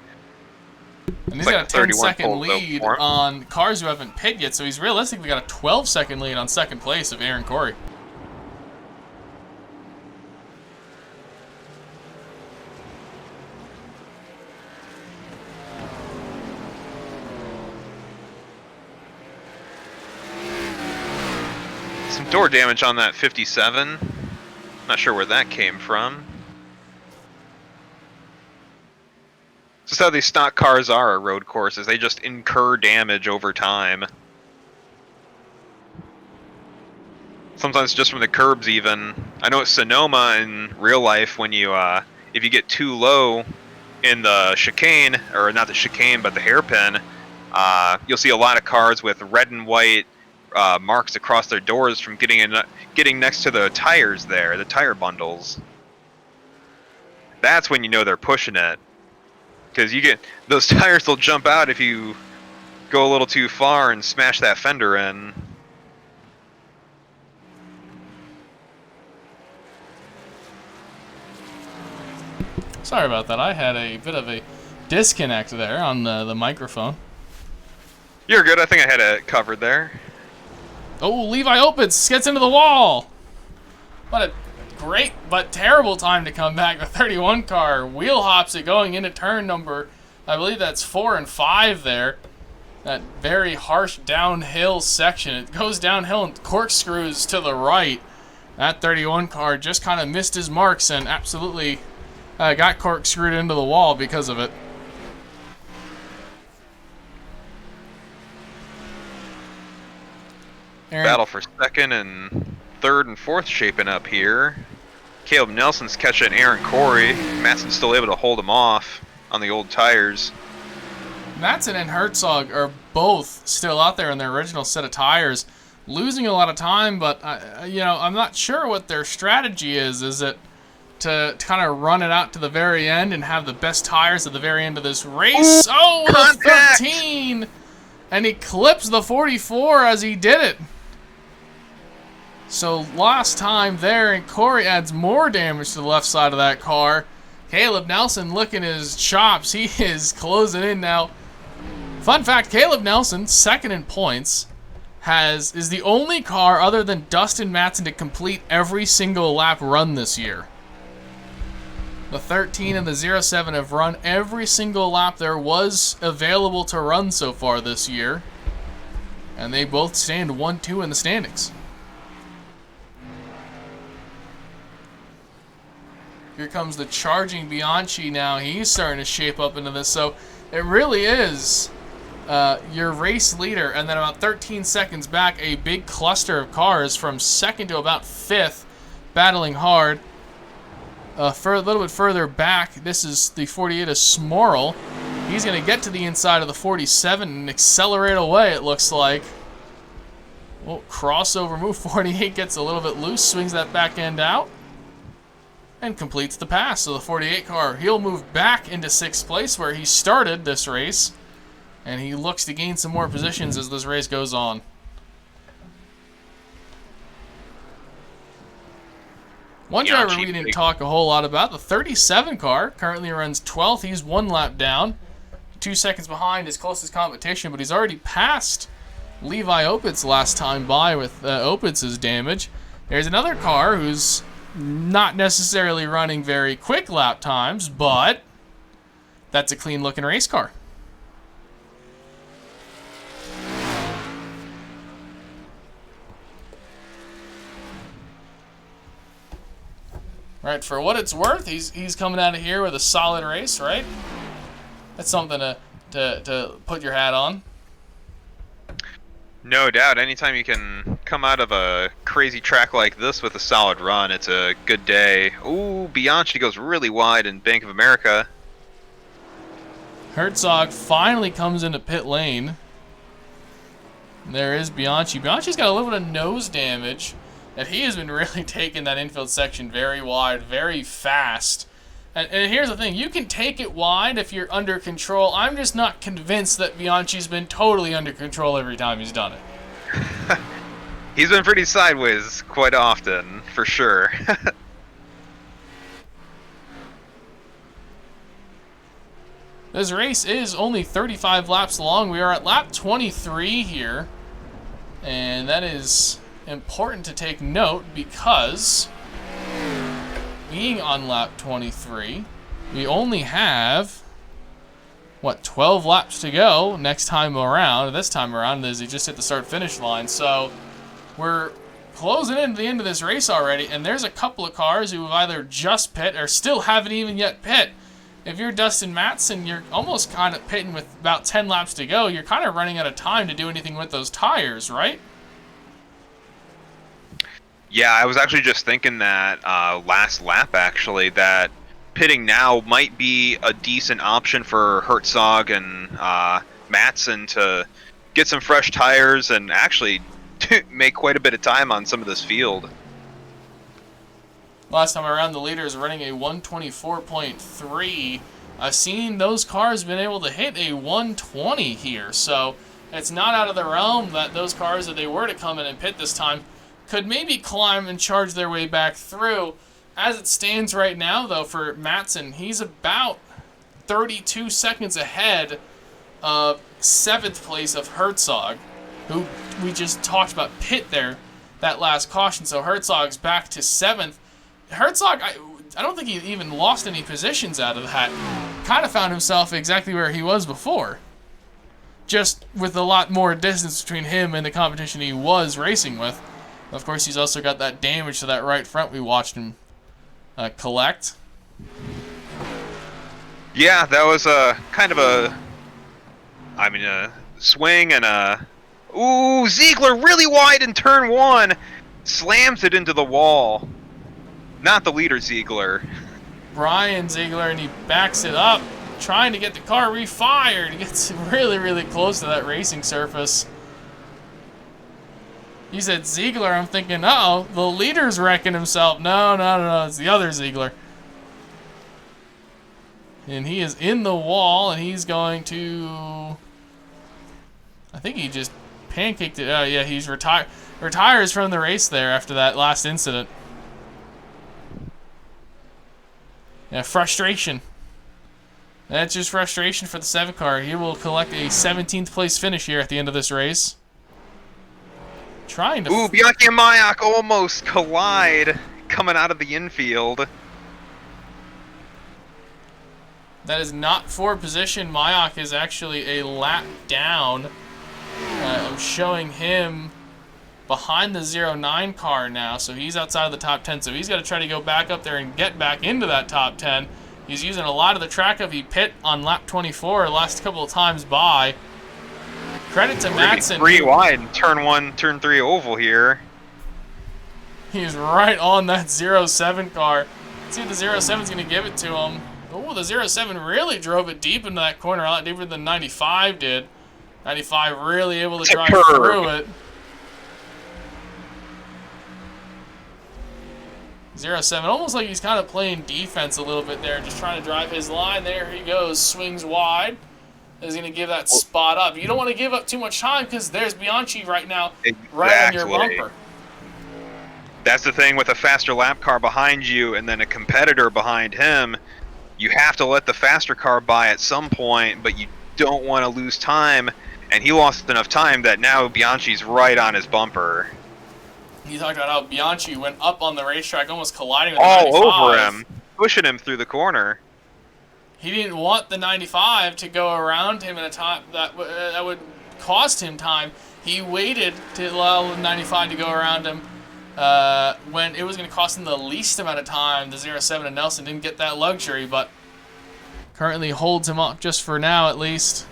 And he's got a 10-second lead on cars who haven't pit yet, so he's realistically got a 12-second lead on second place of Aaron Corey. Some door damage on that 57. Not sure where that came from. This is how these stock cars are at road courses. They just incur damage over time. Sometimes just from the curbs even. I know at Sonoma in real life when you, if you get too low in the chicane, or not the chicane, but the hairpin, you'll see a lot of cars with red and white marks across their doors from getting next to the tires there, the tire bundles. That's when you know they're pushing it. Because you get those tires will jump out if you go a little too far and smash that fender in. Sorry about that. I had a bit of a disconnect there on the microphone. You're good. I think I had it covered there. Oh, Levi Opitz gets into the wall. What a great but terrible time to come back. The 31 car wheel hops it going into turn number, I believe that's 4 and 5 there. That very harsh downhill section. It goes downhill and corkscrews to the right. That 31 car just kind of missed his marks and absolutely got corkscrewed into the wall because of it. Battle for second and third and fourth shaping up here. Caleb Nelson's catching Aaron Corey. Matson's still able to hold him off on the old tires. Matson and Herzog are both still out there in their original set of tires, losing a lot of time, but I'm not sure what their strategy is. Is it to kind of run it out to the very end and have the best tires at the very end of this race? Oh, the 13! And he clips the 44 as he did it. So lost time there, and Corey adds more damage to the left side of that car. Caleb Nelson licking his chops. He is closing in now. Fun fact, Caleb Nelson, second in points, is the only car other than Dustin Matson to complete every single lap run this year. The 13 and the 07 have run every single lap there was available to run so far this year. And they both stand 1-2 in the standings. Here comes the charging Bianchi now. He's starting to shape up into this. So it really is your race leader. And then about 13 seconds back, a big cluster of cars from second to about fifth battling hard. For a little bit further back, this is the 48 of Smorrell. He's going to get to the inside of the 47 and accelerate away, it looks like. Well, crossover move. 48 gets a little bit loose, swings that back end out, and completes the pass. So the 48 car, he'll move back into 6th place where he started this race, and he looks to gain some more positions as this race goes on. One driver we didn't talk a whole lot about, the 37 car, currently runs 12th. He's 1 lap down, 2 seconds behind his closest competition, but he's already passed Levi Opitz last time by with Opitz's damage. There's another car who's not necessarily running very quick lap times, but that's a clean-looking race car. Right, for what it's worth, he's coming out of here with a solid race, right? That's something to put your hat on. No doubt. Anytime you can come out of a crazy track like this with a solid run, it's a good day. Ooh, Bianchi goes really wide in Bank of America. Herzog finally comes into pit lane. There is Bianchi. Bianchi's got a little bit of nose damage, and he has been really taking that infield section very wide, very fast. And here's the thing, you can take it wide if you're under control. I'm just not convinced that Bianchi's been totally under control every time he's done it. He's been pretty sideways quite often, for sure. This race is only 35 laps long. We are at lap 23 here. And that is important to take note because being on lap 23, we only have, 12 laps to go next time around. This time around, as he just hit the start-finish line. So we're closing in to the end of this race already, and there's a couple of cars who have either just pit or still haven't even yet pit. If you're Dustin Matson, you're almost kind of pitting with about 10 laps to go. You're kind of running out of time to do anything with those tires, right? Yeah, I was actually just thinking that last lap, actually, that pitting now might be a decent option for Herzog and Matson to get some fresh tires and actually make quite a bit of time on some of this field. Last time around, the leader is running a 124.3. I've seen those cars been able to hit a 120 here, so it's not out of the realm that those cars, if they were to come in and pit this time, could maybe climb and charge their way back through. As it stands right now, though, for Matson, he's about 32 seconds ahead of 7th place of Herzog, who we just talked about pit there, that last caution. So Herzog's back to 7th. Herzog, I don't think he even lost any positions out of that. Kind of found himself exactly where he was before. Just with a lot more distance between him and the competition he was racing with. Of course, he's also got that damage to that right front we watched him collect. Yeah, that was a kind of a swing and a... Ooh, Ziegler really wide in turn 1. Slams it into the wall. Not the leader, Ziegler. Brian Ziegler, and he backs it up, trying to get the car refired. He gets really, really close to that racing surface. He said Ziegler, I'm thinking, uh-oh, the leader's wrecking himself. No, it's the other Ziegler. And he is in the wall, and he's going to... I think he just pancaked it. Oh, yeah, he's retires from the race there after that last incident. Yeah, frustration. That's just frustration for the 7 car. He will collect a 17th place finish here at the end of this race. Trying to... Ooh, Bianchi and Mayak almost collide coming out of the infield. That is not for position. Mayak is actually a lap down. I'm showing him behind the 09 car now, so he's outside of the top 10. So he's got to try to go back up there and get back into that top 10. He's using a lot of the track of he pit on lap 24 last couple of times by. Credit to Matson. 3 wide, turn 1, turn 3 oval here. He's right on that 07 car. Let's see if the 07 is going to give it to him. Oh, the 07 really drove it deep into that corner, a lot deeper than 95 did. 95 really able to drive through it. 07, almost like he's kind of playing defense a little bit there, just trying to drive his line. There he goes, swings wide. Is going to give that spot up. You don't want to give up too much time because there's Bianchi right now, right on your bumper. That's the thing with a faster lap car behind you and then a competitor behind him. You have to let the faster car by at some point, but you don't want to lose time. And he lost enough time that now Bianchi's right on his bumper. You talked about how Bianchi went up on the racetrack, almost colliding with the all 95. Over him, pushing him through the corner. He didn't want the 95 to go around him in a time that would cost him time. He waited to allow the 95 to go around him when it was going to cost him the least amount of time. The 07 and Nelson didn't get that luxury, but currently holds him up just for now at least.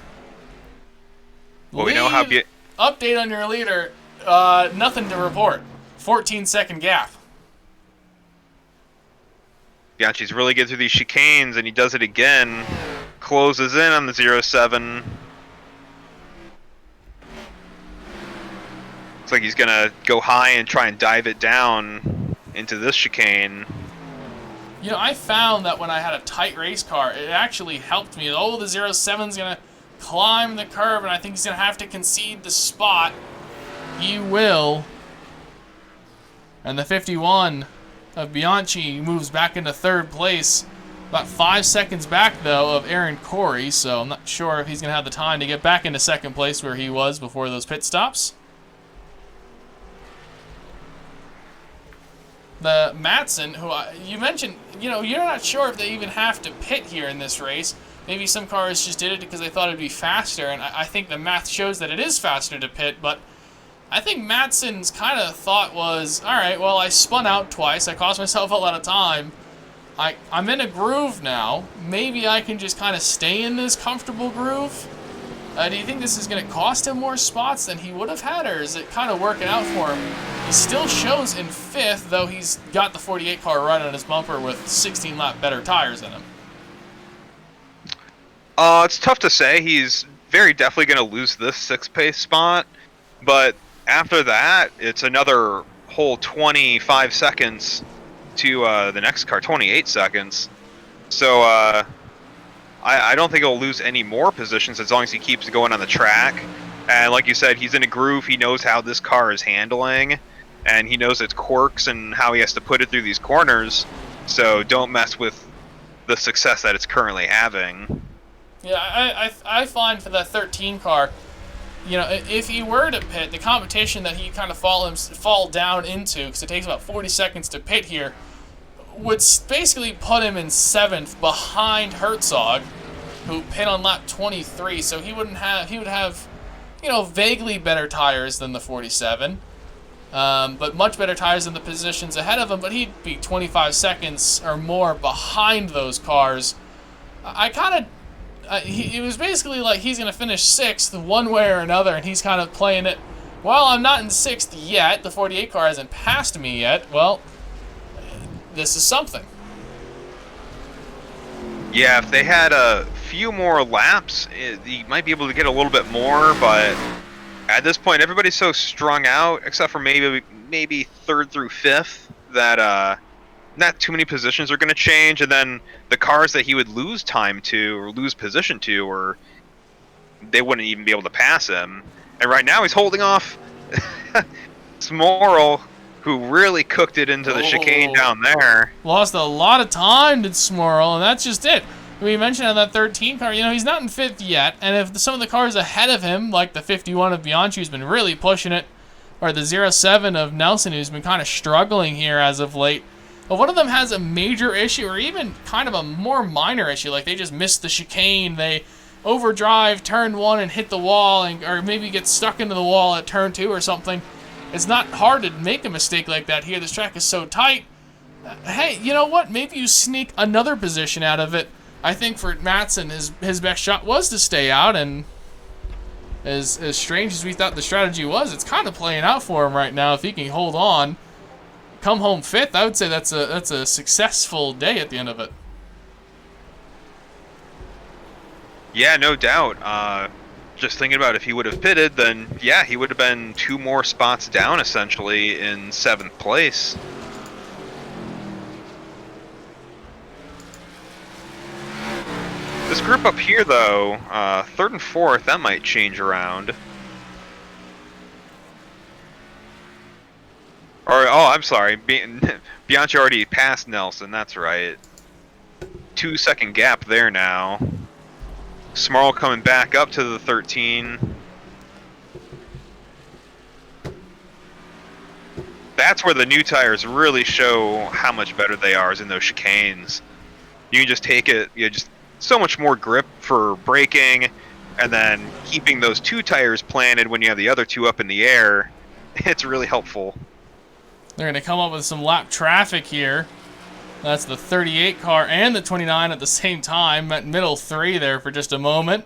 Well, we know how... Update on your leader. Nothing to report. 14-second gap. Bianchi's really good through these chicanes, and he does it again. Closes in on the 0-7. Looks like he's going to go high and try and dive it down into this chicane. You know, I found that when I had a tight race car, it actually helped me. Oh, the 0-7's going to climb the curve, and I think he's going to have to concede the spot. He will. And the 51 of Bianchi moves back into third place. About 5 seconds back, though, of Aaron Corey, so I'm not sure if he's going to have the time to get back into second place where he was before those pit stops. The Matson, who you mentioned, you know, you're not sure if they even have to pit here in this race. Maybe some cars just did it because they thought it'd be faster, and I think the math shows that it is faster to pit, but I think Matson's kind of thought was, all right, well, I spun out twice. I cost myself a lot of time. I'm in a groove now. Maybe I can just kind of stay in this comfortable groove. Do you think this is going to cost him more spots than he would have had, or is it kind of working out for him? He still shows in 5th, though he's got the 48 car right on his bumper with 16 lap better tires in him. It's tough to say. He's very definitely going to lose this 6th pace spot, but after that, it's another whole 25 seconds to the next car, 28 seconds. So I don't think he'll lose any more positions as long as he keeps going on the track. And like you said, he's in a groove. He knows how this car is handling, and he knows its quirks and how he has to put it through these corners. So don't mess with the success that it's currently having. Yeah, I find for that 13 car, you know, if he were to pit, the competition that he kind of fall down into, because it takes about 40 seconds to pit here, would basically put him in 7th behind Herzog, who pit on lap 23. So he would have, you know, vaguely better tires than the 47, but much better tires than the positions ahead of him. But he'd be 25 seconds or more behind those cars. It was basically like he's going to finish 6th one way or another, and he's kind of playing it, well, I'm not in 6th yet, the 48 car hasn't passed me yet, well, this is something. Yeah, if they had a few more laps, he might be able to get a little bit more, but at this point, everybody's so strung out, except for maybe 3rd through 5th, that not too many positions are going to change, and then the cars that he would lose time to or lose position to, or they wouldn't even be able to pass him. And right now he's holding off Smorl, who really cooked it into the chicane down there. Lost a lot of time to Smorl, and that's just it. We mentioned on that 13 car, you know, he's not in 5th yet, and if some of the cars ahead of him, like the 51 of Bianchi, who's been really pushing it, or the 07 of Nelson, who's been kind of struggling here as of late, if one of them has a major issue, or even kind of a more minor issue, like they just missed the chicane, they overdrive turn 1 and hit the wall, or maybe get stuck into the wall at turn 2 or something, it's not hard to make a mistake like that here. This track is so tight. Hey, you know what? Maybe you sneak another position out of it. I think for Matson, his best shot was to stay out, and as strange as we thought the strategy was, it's kind of playing out for him right now. If he can hold on, come home 5th, I would say that's a successful day at the end of it. Yeah, no doubt. Just thinking about if he would have pitted, then yeah, he would have been 2 more spots down essentially in 7th place. This group up here though, 3rd and 4th, that might change around. Or, oh, I'm sorry, Bianchi already passed Nelson, that's right. 2-second gap there now. Smorl coming back up to the 13. That's where the new tires really show how much better they are, is in those chicanes. You can just take it, just so much more grip for braking, and then keeping those 2 tires planted when you have the other 2 up in the air. It's really helpful. They're going to come up with some lap traffic here. That's the 38 car and the 29 at the same time. At middle 3 there for just a moment.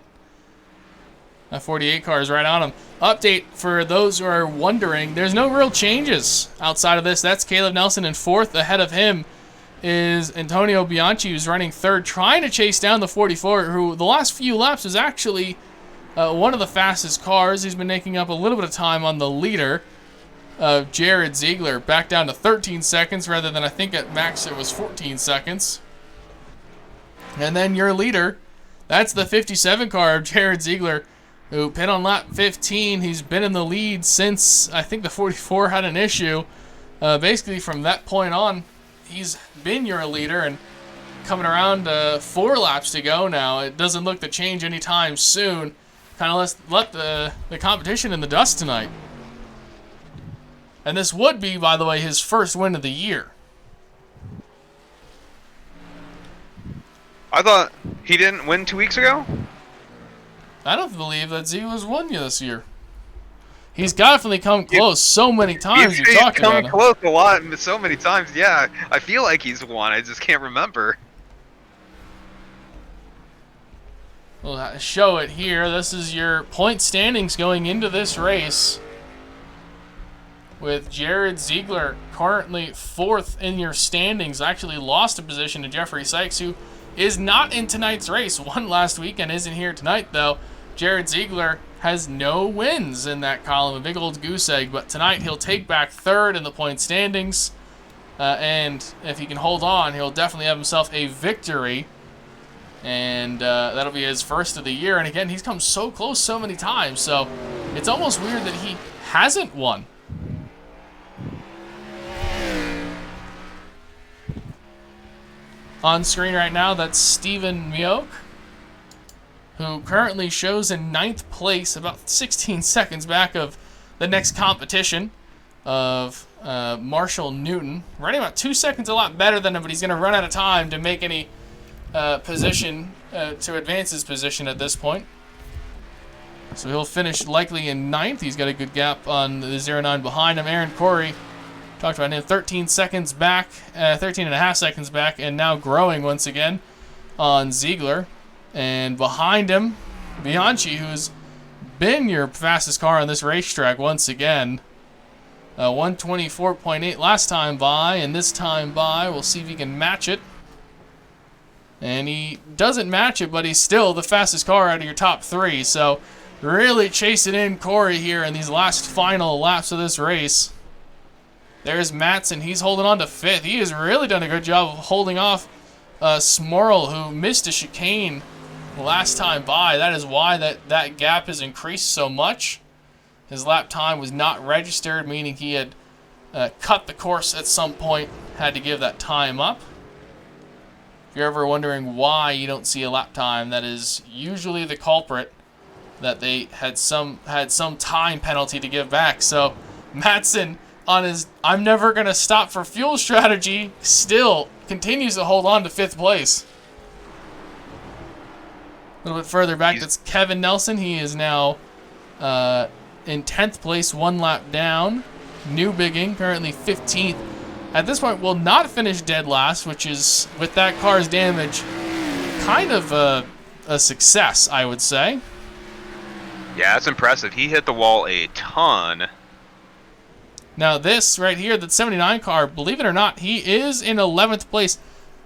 That 48 car is right on him. Update for those who are wondering, there's no real changes outside of this. That's Caleb Nelson in 4th. Ahead of him is Antonio Bianchi, who's running 3rd, trying to chase down the 44, who the last few laps is actually one of the fastest cars. He's been making up a little bit of time on the leader of Jared Ziegler, back down to 13 seconds rather than, I think at max it was 14 seconds. And then your leader, that's the 57 car of Jared Ziegler, who pit on lap 15. He's been in the lead since, I think, the 44 had an issue. Basically, from that point on, he's been your leader, and coming around 4 laps to go now. It doesn't look to change anytime soon. Kind of let the competition in the dust tonight. And this would be, by the way, his first win of the year. I thought he didn't win 2 weeks ago? I don't believe that Ziegler's won this year. He's definitely come close so many times. You're talking about him. He's come close a lot, so many times. Yeah, I feel like he's won. I just can't remember. We'll show it here. This is your point standings going into this race, with Jared Ziegler currently 4th in your standings. Actually lost a position to Jeffrey Sykes, who is not in tonight's race. Won last week and isn't here tonight, though. Jared Ziegler has no wins in that column, a big old goose egg, but tonight he'll take back 3rd in the point standings, and if he can hold on, he'll definitely have himself a victory, and that'll be his first of the year. And again, he's come so close so many times, so it's almost weird that he hasn't won. On screen right now, that's Steven Mioch, who currently shows in 9th place, about 16 seconds back of the next competition of Marshall Newton. Running about 2 seconds a lot better than him, but he's going to run out of time to make any position, to advance his position at this point. So he'll finish likely in 9th. He's got a good gap on the 09 behind him. Aaron Corey, talked about him, 13 seconds back, 13 and a half seconds back, and now growing once again on Ziegler. And behind him, Bianchi, who's been your fastest car on this racetrack once again. 124.8 last time by, and this time by, we'll see if he can match it. And he doesn't match it, but he's still the fastest car out of your top 3. So really chasing in Corey here in these last final laps of this race. There's Matson. He's holding on to 5th. He has really done a good job of holding off Smorl, who missed a chicane last time by. That is why that gap has increased so much. His lap time was not registered, meaning he had cut the course at some point, had to give that time up. If you're ever wondering why you don't see a lap time, that is usually the culprit, that they had some time penalty to give back. So Matson, on his I'm never going to stop for fuel strategy, still continues to hold on to 5th place. A little bit further back, that's Kevin Nelson. He is now in 10th place, 1 lap down. New Bigging, currently 15th. At this point, will not finish dead last, which is, with that car's damage, kind of a success, I would say. Yeah, that's impressive. He hit the wall a ton. Now this right here, that 79 car, believe it or not, he is in 11th place.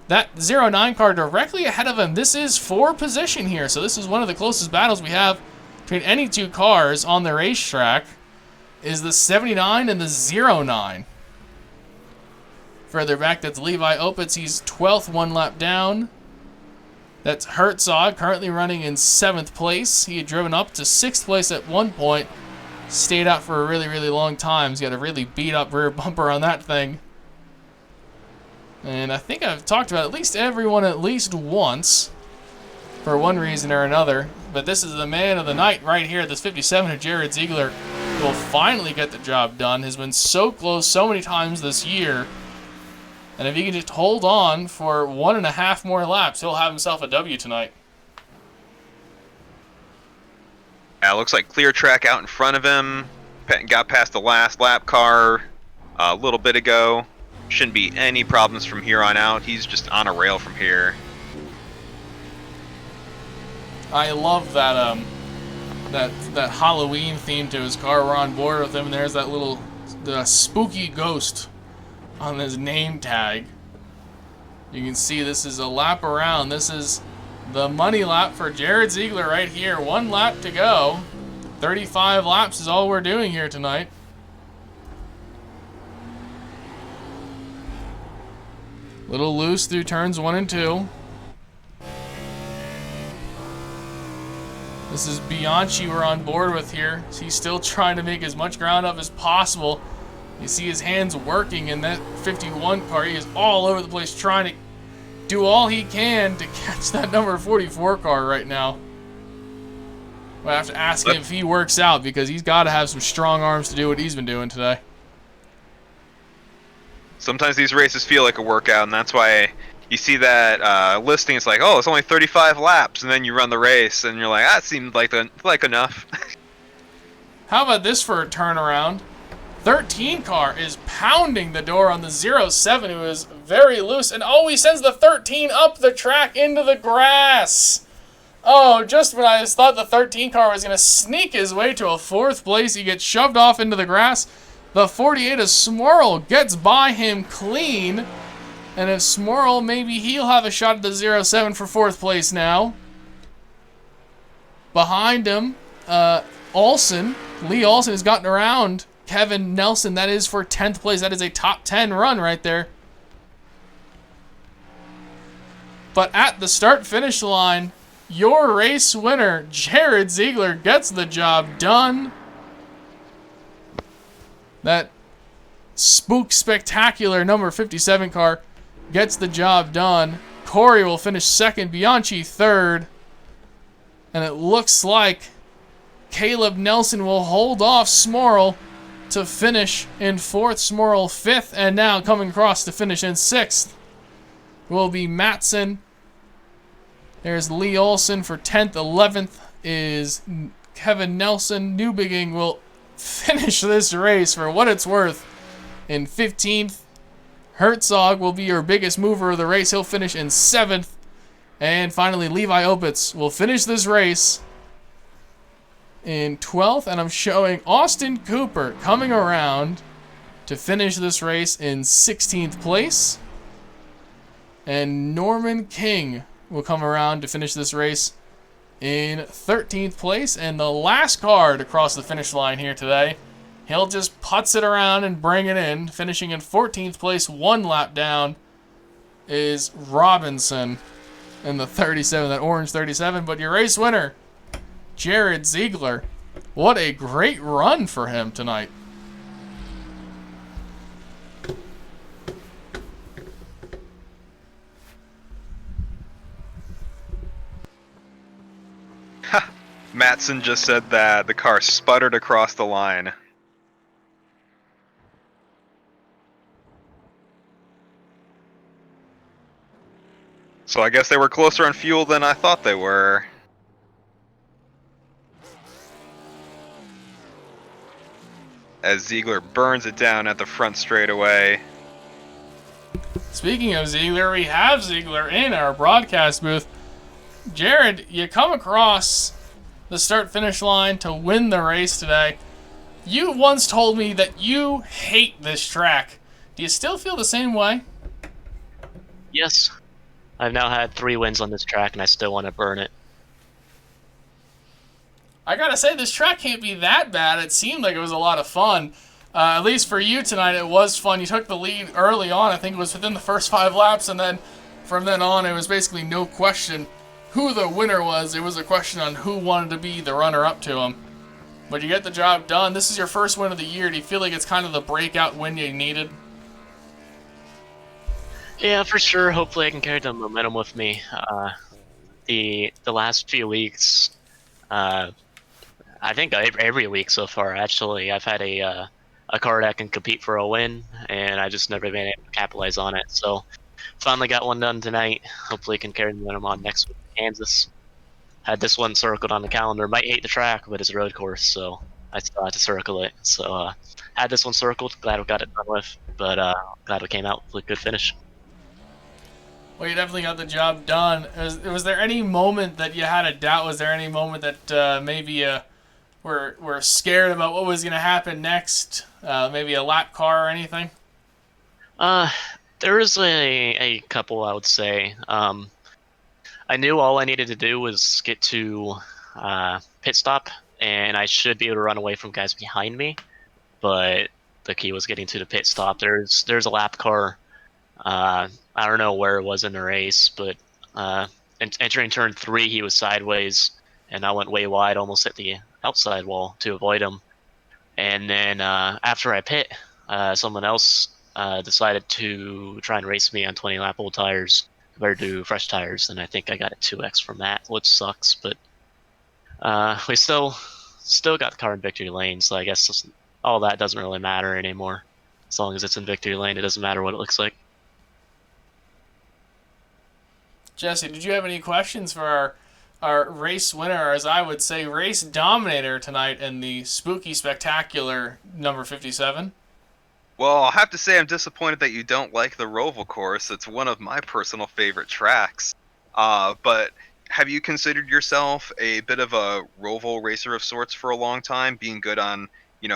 That 09 car directly ahead of him. This is for position here, so this is one of the closest battles we have between any 2 cars on the racetrack, is the 79 and the 09. Further back, that's Levi Opitz. He's 12th, 1 lap down. That's Herzog, currently running in 7th place. He had driven up to 6th place at one point. Stayed out for a really, really long time. He's got a really beat-up rear bumper on that thing. And I think I've talked about at least everyone at least once, for one reason or another. But this is the man of the night right here. This 57 of Jared Ziegler will finally get the job done. Has been so close so many times this year. And if he can just hold on for 1.5 more laps, he'll have himself a W tonight. Yeah, looks like clear track out in front of him. Got past the last lap car a little bit ago. Shouldn't be any problems from here on out. He's just on a rail from here. I love that that Halloween theme to his car. We're on board with him, and there's that the spooky ghost on his name tag. You can see this is a lap around. This is the money lap for Jared Ziegler right here. 1 lap to go. 35 laps is all we're doing here tonight. Little loose through turns 1 and 2. This is Bianchi we're on board with here. He's still trying to make as much ground up as possible. You see his hands working in that 51 car. He is all over the place trying to do all he can to catch that number 44 car right now. We'll have to ask him if he works out, because he's got to have some strong arms to do what he's been doing today. Sometimes these races feel like a workout, and that's why you see that listing. It's like, oh, it's only 35 laps, and then you run the race, and you're like, that seemed like enough. How about this for a turnaround? 13 car is pounding the door on the 07, who is very loose, and oh, he sends the 13 up the track into the grass. Oh, just when I thought the 13 car was going to sneak his way to a 4th place, he gets shoved off into the grass. The 48 of Smorl gets by him clean, and if Smorl, maybe he'll have a shot at the 07 for 4th place now. Behind him, Lee Olsen has gotten around Kevin Nelson. That is for 10th place. That is a top 10 run right there. But at the start-finish line, your race winner, Jared Ziegler, gets the job done. That spook spectacular number 57 car gets the job done. Corey will finish 2nd, Bianchi 3rd. And it looks like Caleb Nelson will hold off Smorl to finish in 4th, Smorl 5th, and now coming across to finish in 6th will be Matson. There's Lee Olsen for 10th. 11th is Kevin Nelson. Newbegin will finish this race for what it's worth in 15th. Herzog will be your biggest mover of the race. He'll finish in 7th. And finally, Levi Opitz will finish this race in 12th. And I'm showing Austin Cooper coming around to finish this race in 16th place. And Norman King will come around to finish this race in 13th place. And the last car to cross the finish line here today, he'll just putz it around and bring it in. Finishing in 14th place, 1 lap down, is Robinson in the 37, that orange 37. But your race winner, Jared Ziegler. What a great run for him tonight. Matson just said that the car sputtered across the line. So I guess they were closer on fuel than I thought they were. As Ziegler burns it down at the front straightaway. Speaking of Ziegler, we have Ziegler in our broadcast booth. Jared, you come across the start-finish line to win the race today. You once told me that you hate this track. Do you still feel the same way? Yes. I've now had 3 wins on this track, and I still want to burn it. I gotta say, this track can't be that bad. It seemed like it was a lot of fun. At least for you tonight, it was fun. You took the lead early on. I think it was within the first 5 laps, and then from then on, it was basically no question who the winner was. It was a question on who wanted to be the runner-up to him. But you get the job done. This is your first win of the year. Do you feel like it's kind of the breakout win you needed? Yeah, for sure. Hopefully I can carry the momentum with me. The last few weeks, I think every week so far, actually, I've had a car that can compete for a win, and I just never been able to capitalize on it. So finally got one done tonight. Hopefully I can carry the momentum on next week in Kansas. Had this one circled on the calendar. Might hate the track, but it's a road course, so I still had to circle it. So had this one circled. Glad we got it done with, but glad we came out with a good finish. Well, you definitely got the job done. Was there any moment that you had a doubt? Was there any moment that maybe were scared about what was going to happen next? Maybe a lap car or anything? Uh, there's a couple, I would say. I knew all I needed to do was get to pit stop, and I should be able to run away from guys behind me. But the key was getting to the pit stop. There's a lap car. I don't know where it was in the race, but entering turn 3, he was sideways, and I went way wide, almost hit the outside wall to avoid him. And then after I pit, someone else decided to try and race me on 20 lap old tires compared to fresh tires, and I think I got a 2x from that, which sucks. But we still got the car in victory lane, so I guess all that doesn't really matter anymore. As long as it's in victory lane, it doesn't matter what it looks like. Jesse, did you have any questions for our race winner, or as I would say, race dominator tonight in the spooky spectacular number 57? Well, I'll have to say I'm disappointed that you don't like the Roval course. It's one of my personal favorite tracks. But have you considered yourself a bit of a Roval racer of sorts for a long time, being good on,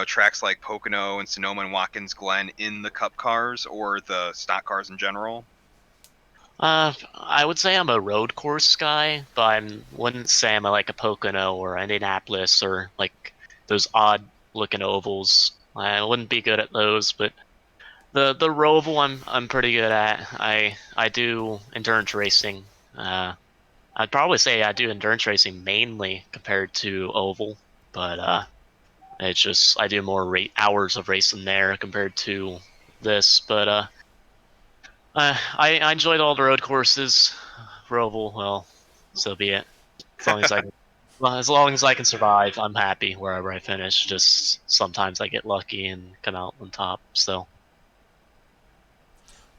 tracks like Pocono and Sonoma and Watkins Glen in the Cup cars or the stock cars in general? I would say I'm a road course guy, but I wouldn't say I'm like a Pocono or Indianapolis or like those odd looking ovals. I wouldn't be good at those, but the Roval I'm pretty good at. I do endurance racing. I'd probably say I do endurance racing mainly compared to oval, but it's just I do more hours of racing there compared to this. But I enjoyed all the road courses. Roval, well, so be it. As long as I well, as long as I can survive, I'm happy wherever I finish. Just sometimes I get lucky and come out on top. So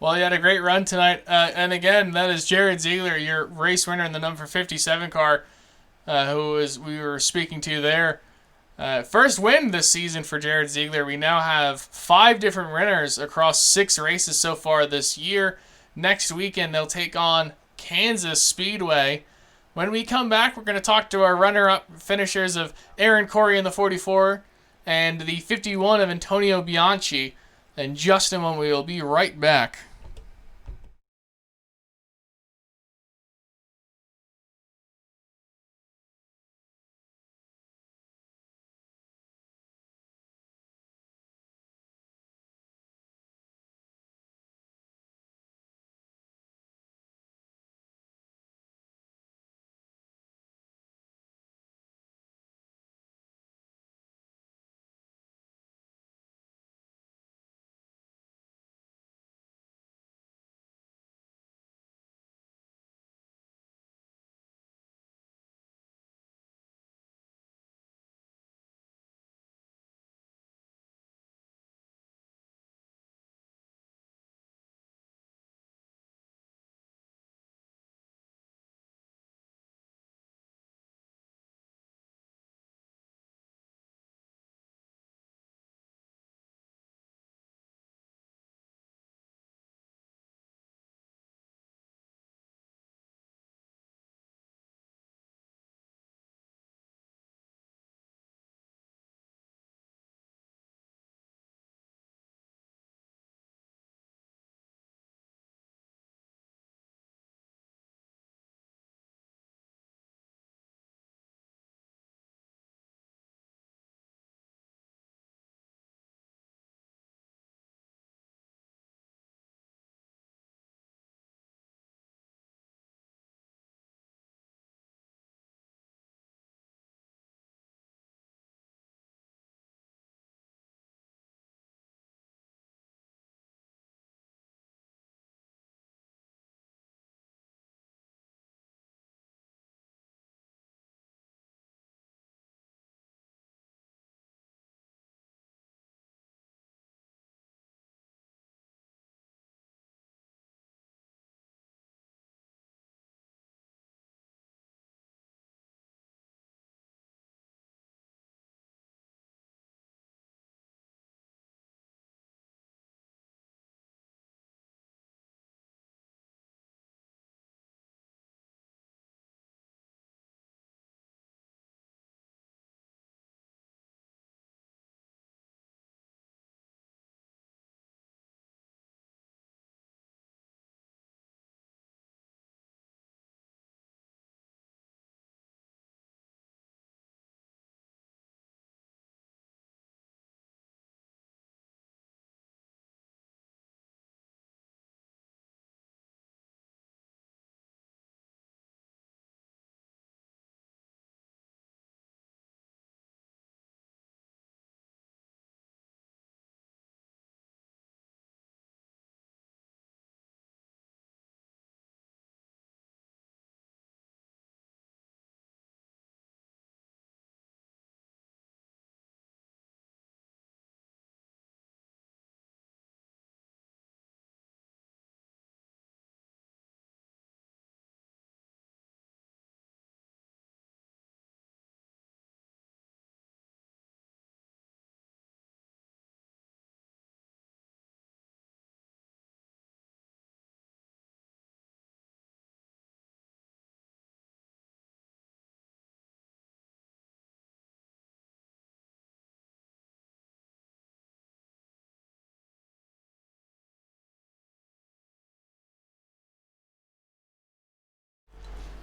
Well, you had a great run tonight. And again, that is Jared Ziegler, your race winner in the number 57 car, we were speaking to there. First win this season for Jared Ziegler. We now have 5 different winners across 6 races so far this year. Next weekend, they'll take on Kansas Speedway. When we come back, we're going to talk to our runner-up finishers of Aaron Corey in the 44 and the 51 of Antonio Bianchi. And just a moment, we will be right back.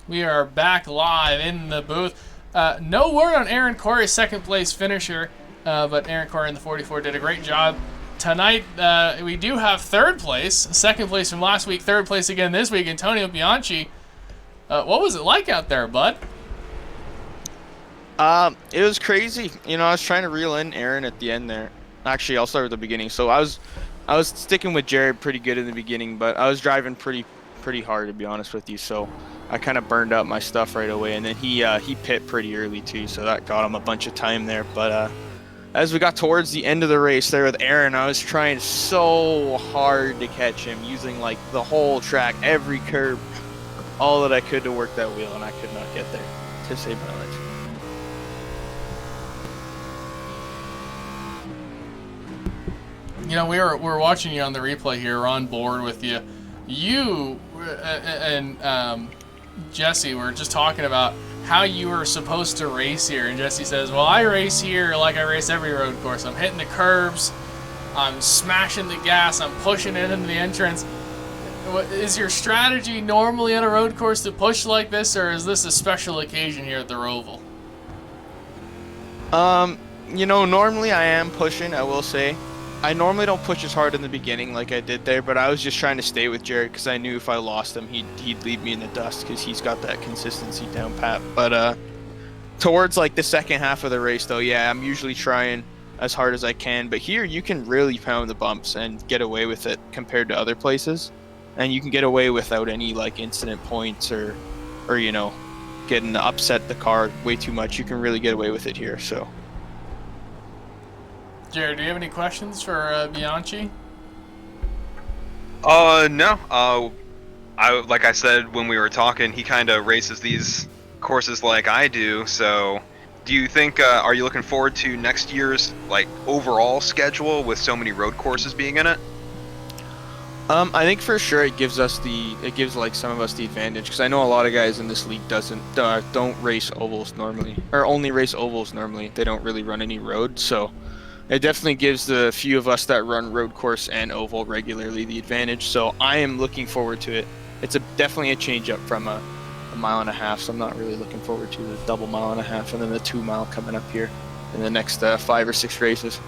We are back live in the booth. No word on Aaron Corey's second place finisher, but Aaron Corey in the 44 did a great job. Tonight, we do have third place, second place from last week, third place again this week, Antonio Bianchi. What was it like out there, bud? It was crazy. I was trying to reel in Aaron at the end there. Actually, I'll start with the beginning. So I was sticking with Jared pretty good in the beginning, but I was driving pretty hard, to be honest with you. So I kind of burned up my stuff right away, and then he pit pretty early too, so that got him a bunch of time there. But as we got towards the end of the race there with Aaron, I was trying so hard to catch him, using like the whole track, every curb, all that I could to work that wheel, and I could not get there to save my life. We're watching you on the replay here. We're on board with you. You and Jesse were just talking about how you were supposed to race here, and Jesse says, well, I race here like I race every road course. I'm hitting the curbs, I'm smashing the gas, I'm pushing it into the entrance. Is your strategy normally on a road course to push like this, or is this a special occasion here at the Roval? Normally I am pushing, I will say. I normally don't push as hard in the beginning like I did there, but I was just trying to stay with Jared because I knew if I lost him, he'd leave me in the dust because he's got that consistency down pat. But towards like the second half of the race, though, yeah, I'm usually trying as hard as I can. But here, you can really pound the bumps and get away with it compared to other places, and you can get away without any like incident points or getting to upset the car way too much. You can really get away with it here. So. Jared, do you have any questions for Bianchi? No. Like I said when we were talking, he kind of races these courses like I do. So, do you think are you looking forward to next year's like overall schedule with so many road courses being in it? I think for sure it gives like some of us the advantage, because I know a lot of guys in this league don't race ovals normally, or only race ovals normally. They don't really run any road, so. It definitely gives the few of us that run road course and oval regularly the advantage, so I am looking forward to it. It's definitely a change up from a mile and a half, so I'm not really looking forward to the double mile and a half and then the 2 mile coming up here in the next 5 or 6 races.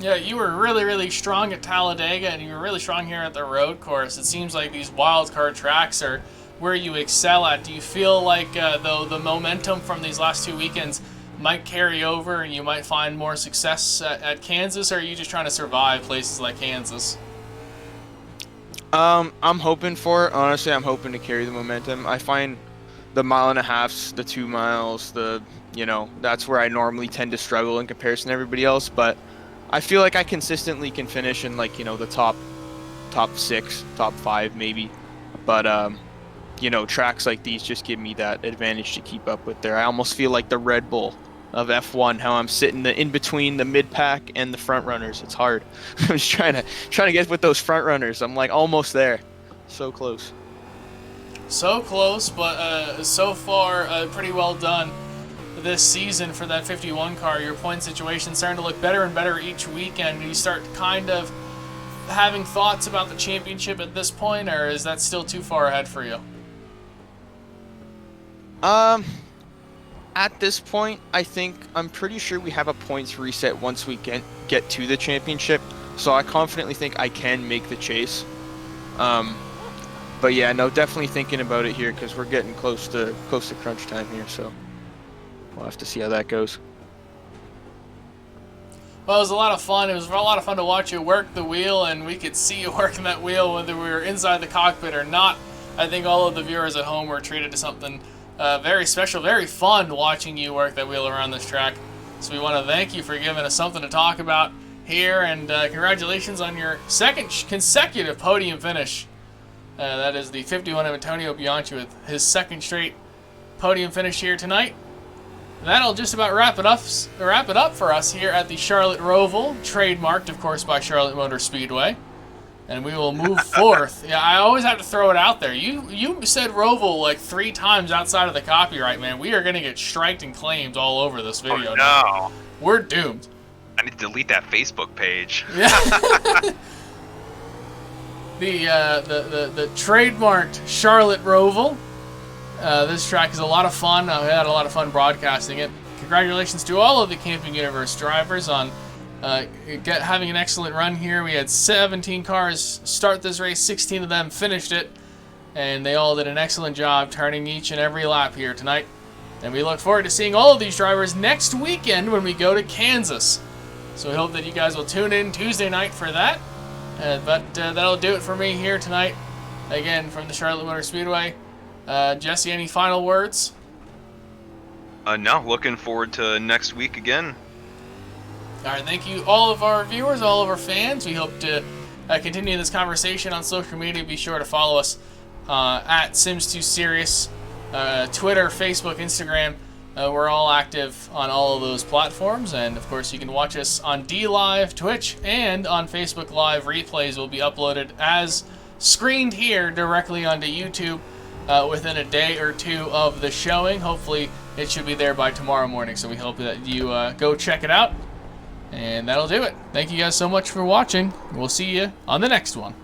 Yeah, you were really, really strong at Talladega, and you were really strong here at the road course. It seems like these wild card tracks are where you excel at. Do you feel like, though, the momentum from these last 2 weekends might carry over and you might find more success at Kansas, or are you just trying to survive places like Kansas? I'm hoping for it. Honestly, I'm hoping to carry the momentum. I find the mile and a halfs, the 2 miles, that's where I normally tend to struggle in comparison to everybody else, but I feel like I consistently can finish in like, the top 6, top 5 maybe. But tracks like these just give me that advantage to keep up with there. I almost feel like the Red Bull of F1, how I'm sitting in between the mid pack and the front runners. It's hard. I'm just trying to get with those front runners. I'm like almost there. So close. So close, but so far pretty well done this season for that 51 car. Your point situation starting to look better and better each weekend. You start kind of having thoughts about the championship at this point, or is that still too far ahead for you? At this point, I think I'm pretty sure we have a points reset once we get to the championship, so I confidently think I can make the chase. But yeah, no, definitely thinking about it here because we're getting close to crunch time here, so we'll have to see how that goes. Well, it was a lot of fun. It was a lot of fun to watch you work the wheel, and we could see you working that wheel whether we were inside the cockpit or not. I think all of the viewers at home were treated to something very special, very fun watching you work that wheel around this track. So we want to thank you for giving us something to talk about here, and congratulations on your second consecutive podium finish. That is the 51 of Antonio Bianchi with his second straight podium finish here tonight. That'll just about wrap it up for us here at the Charlotte Roval, trademarked, of course, by Charlotte Motor Speedway. And we will move forth. Yeah, I always have to throw it out there. You said Roval like 3 times outside of the copyright, man. We are going to get striked and claimed all over this video. Oh, no. We're doomed. I need to delete that Facebook page. Yeah. the trademarked Charlotte Roval. This track is a lot of fun. I had a lot of fun broadcasting it. Congratulations to all of the Camping Universe drivers on having an excellent run here. We had 17 cars start this race, 16 of them finished it, and they all did an excellent job turning each and every lap here tonight. And we look forward to seeing all of these drivers next weekend when we go to Kansas. So we hope that you guys will tune in Tuesday night for that. But that'll do it for me here tonight. Again, from the Charlotte Motor Speedway. Jesse, any final words? No, looking forward to next week again. All right, thank you all of our viewers, all of our fans. We hope to continue this conversation on social media. Be sure to follow us at Sims2Serious, Twitter, Facebook, Instagram. We're all active on all of those platforms. And, of course, you can watch us on DLive, Twitch, and on Facebook Live. Replays will be uploaded as screened here directly onto YouTube within a day or two of the showing. Hopefully, it should be there by tomorrow morning. So we hope that you go check it out. And that'll do it. Thank you guys so much for watching. We'll see you on the next one.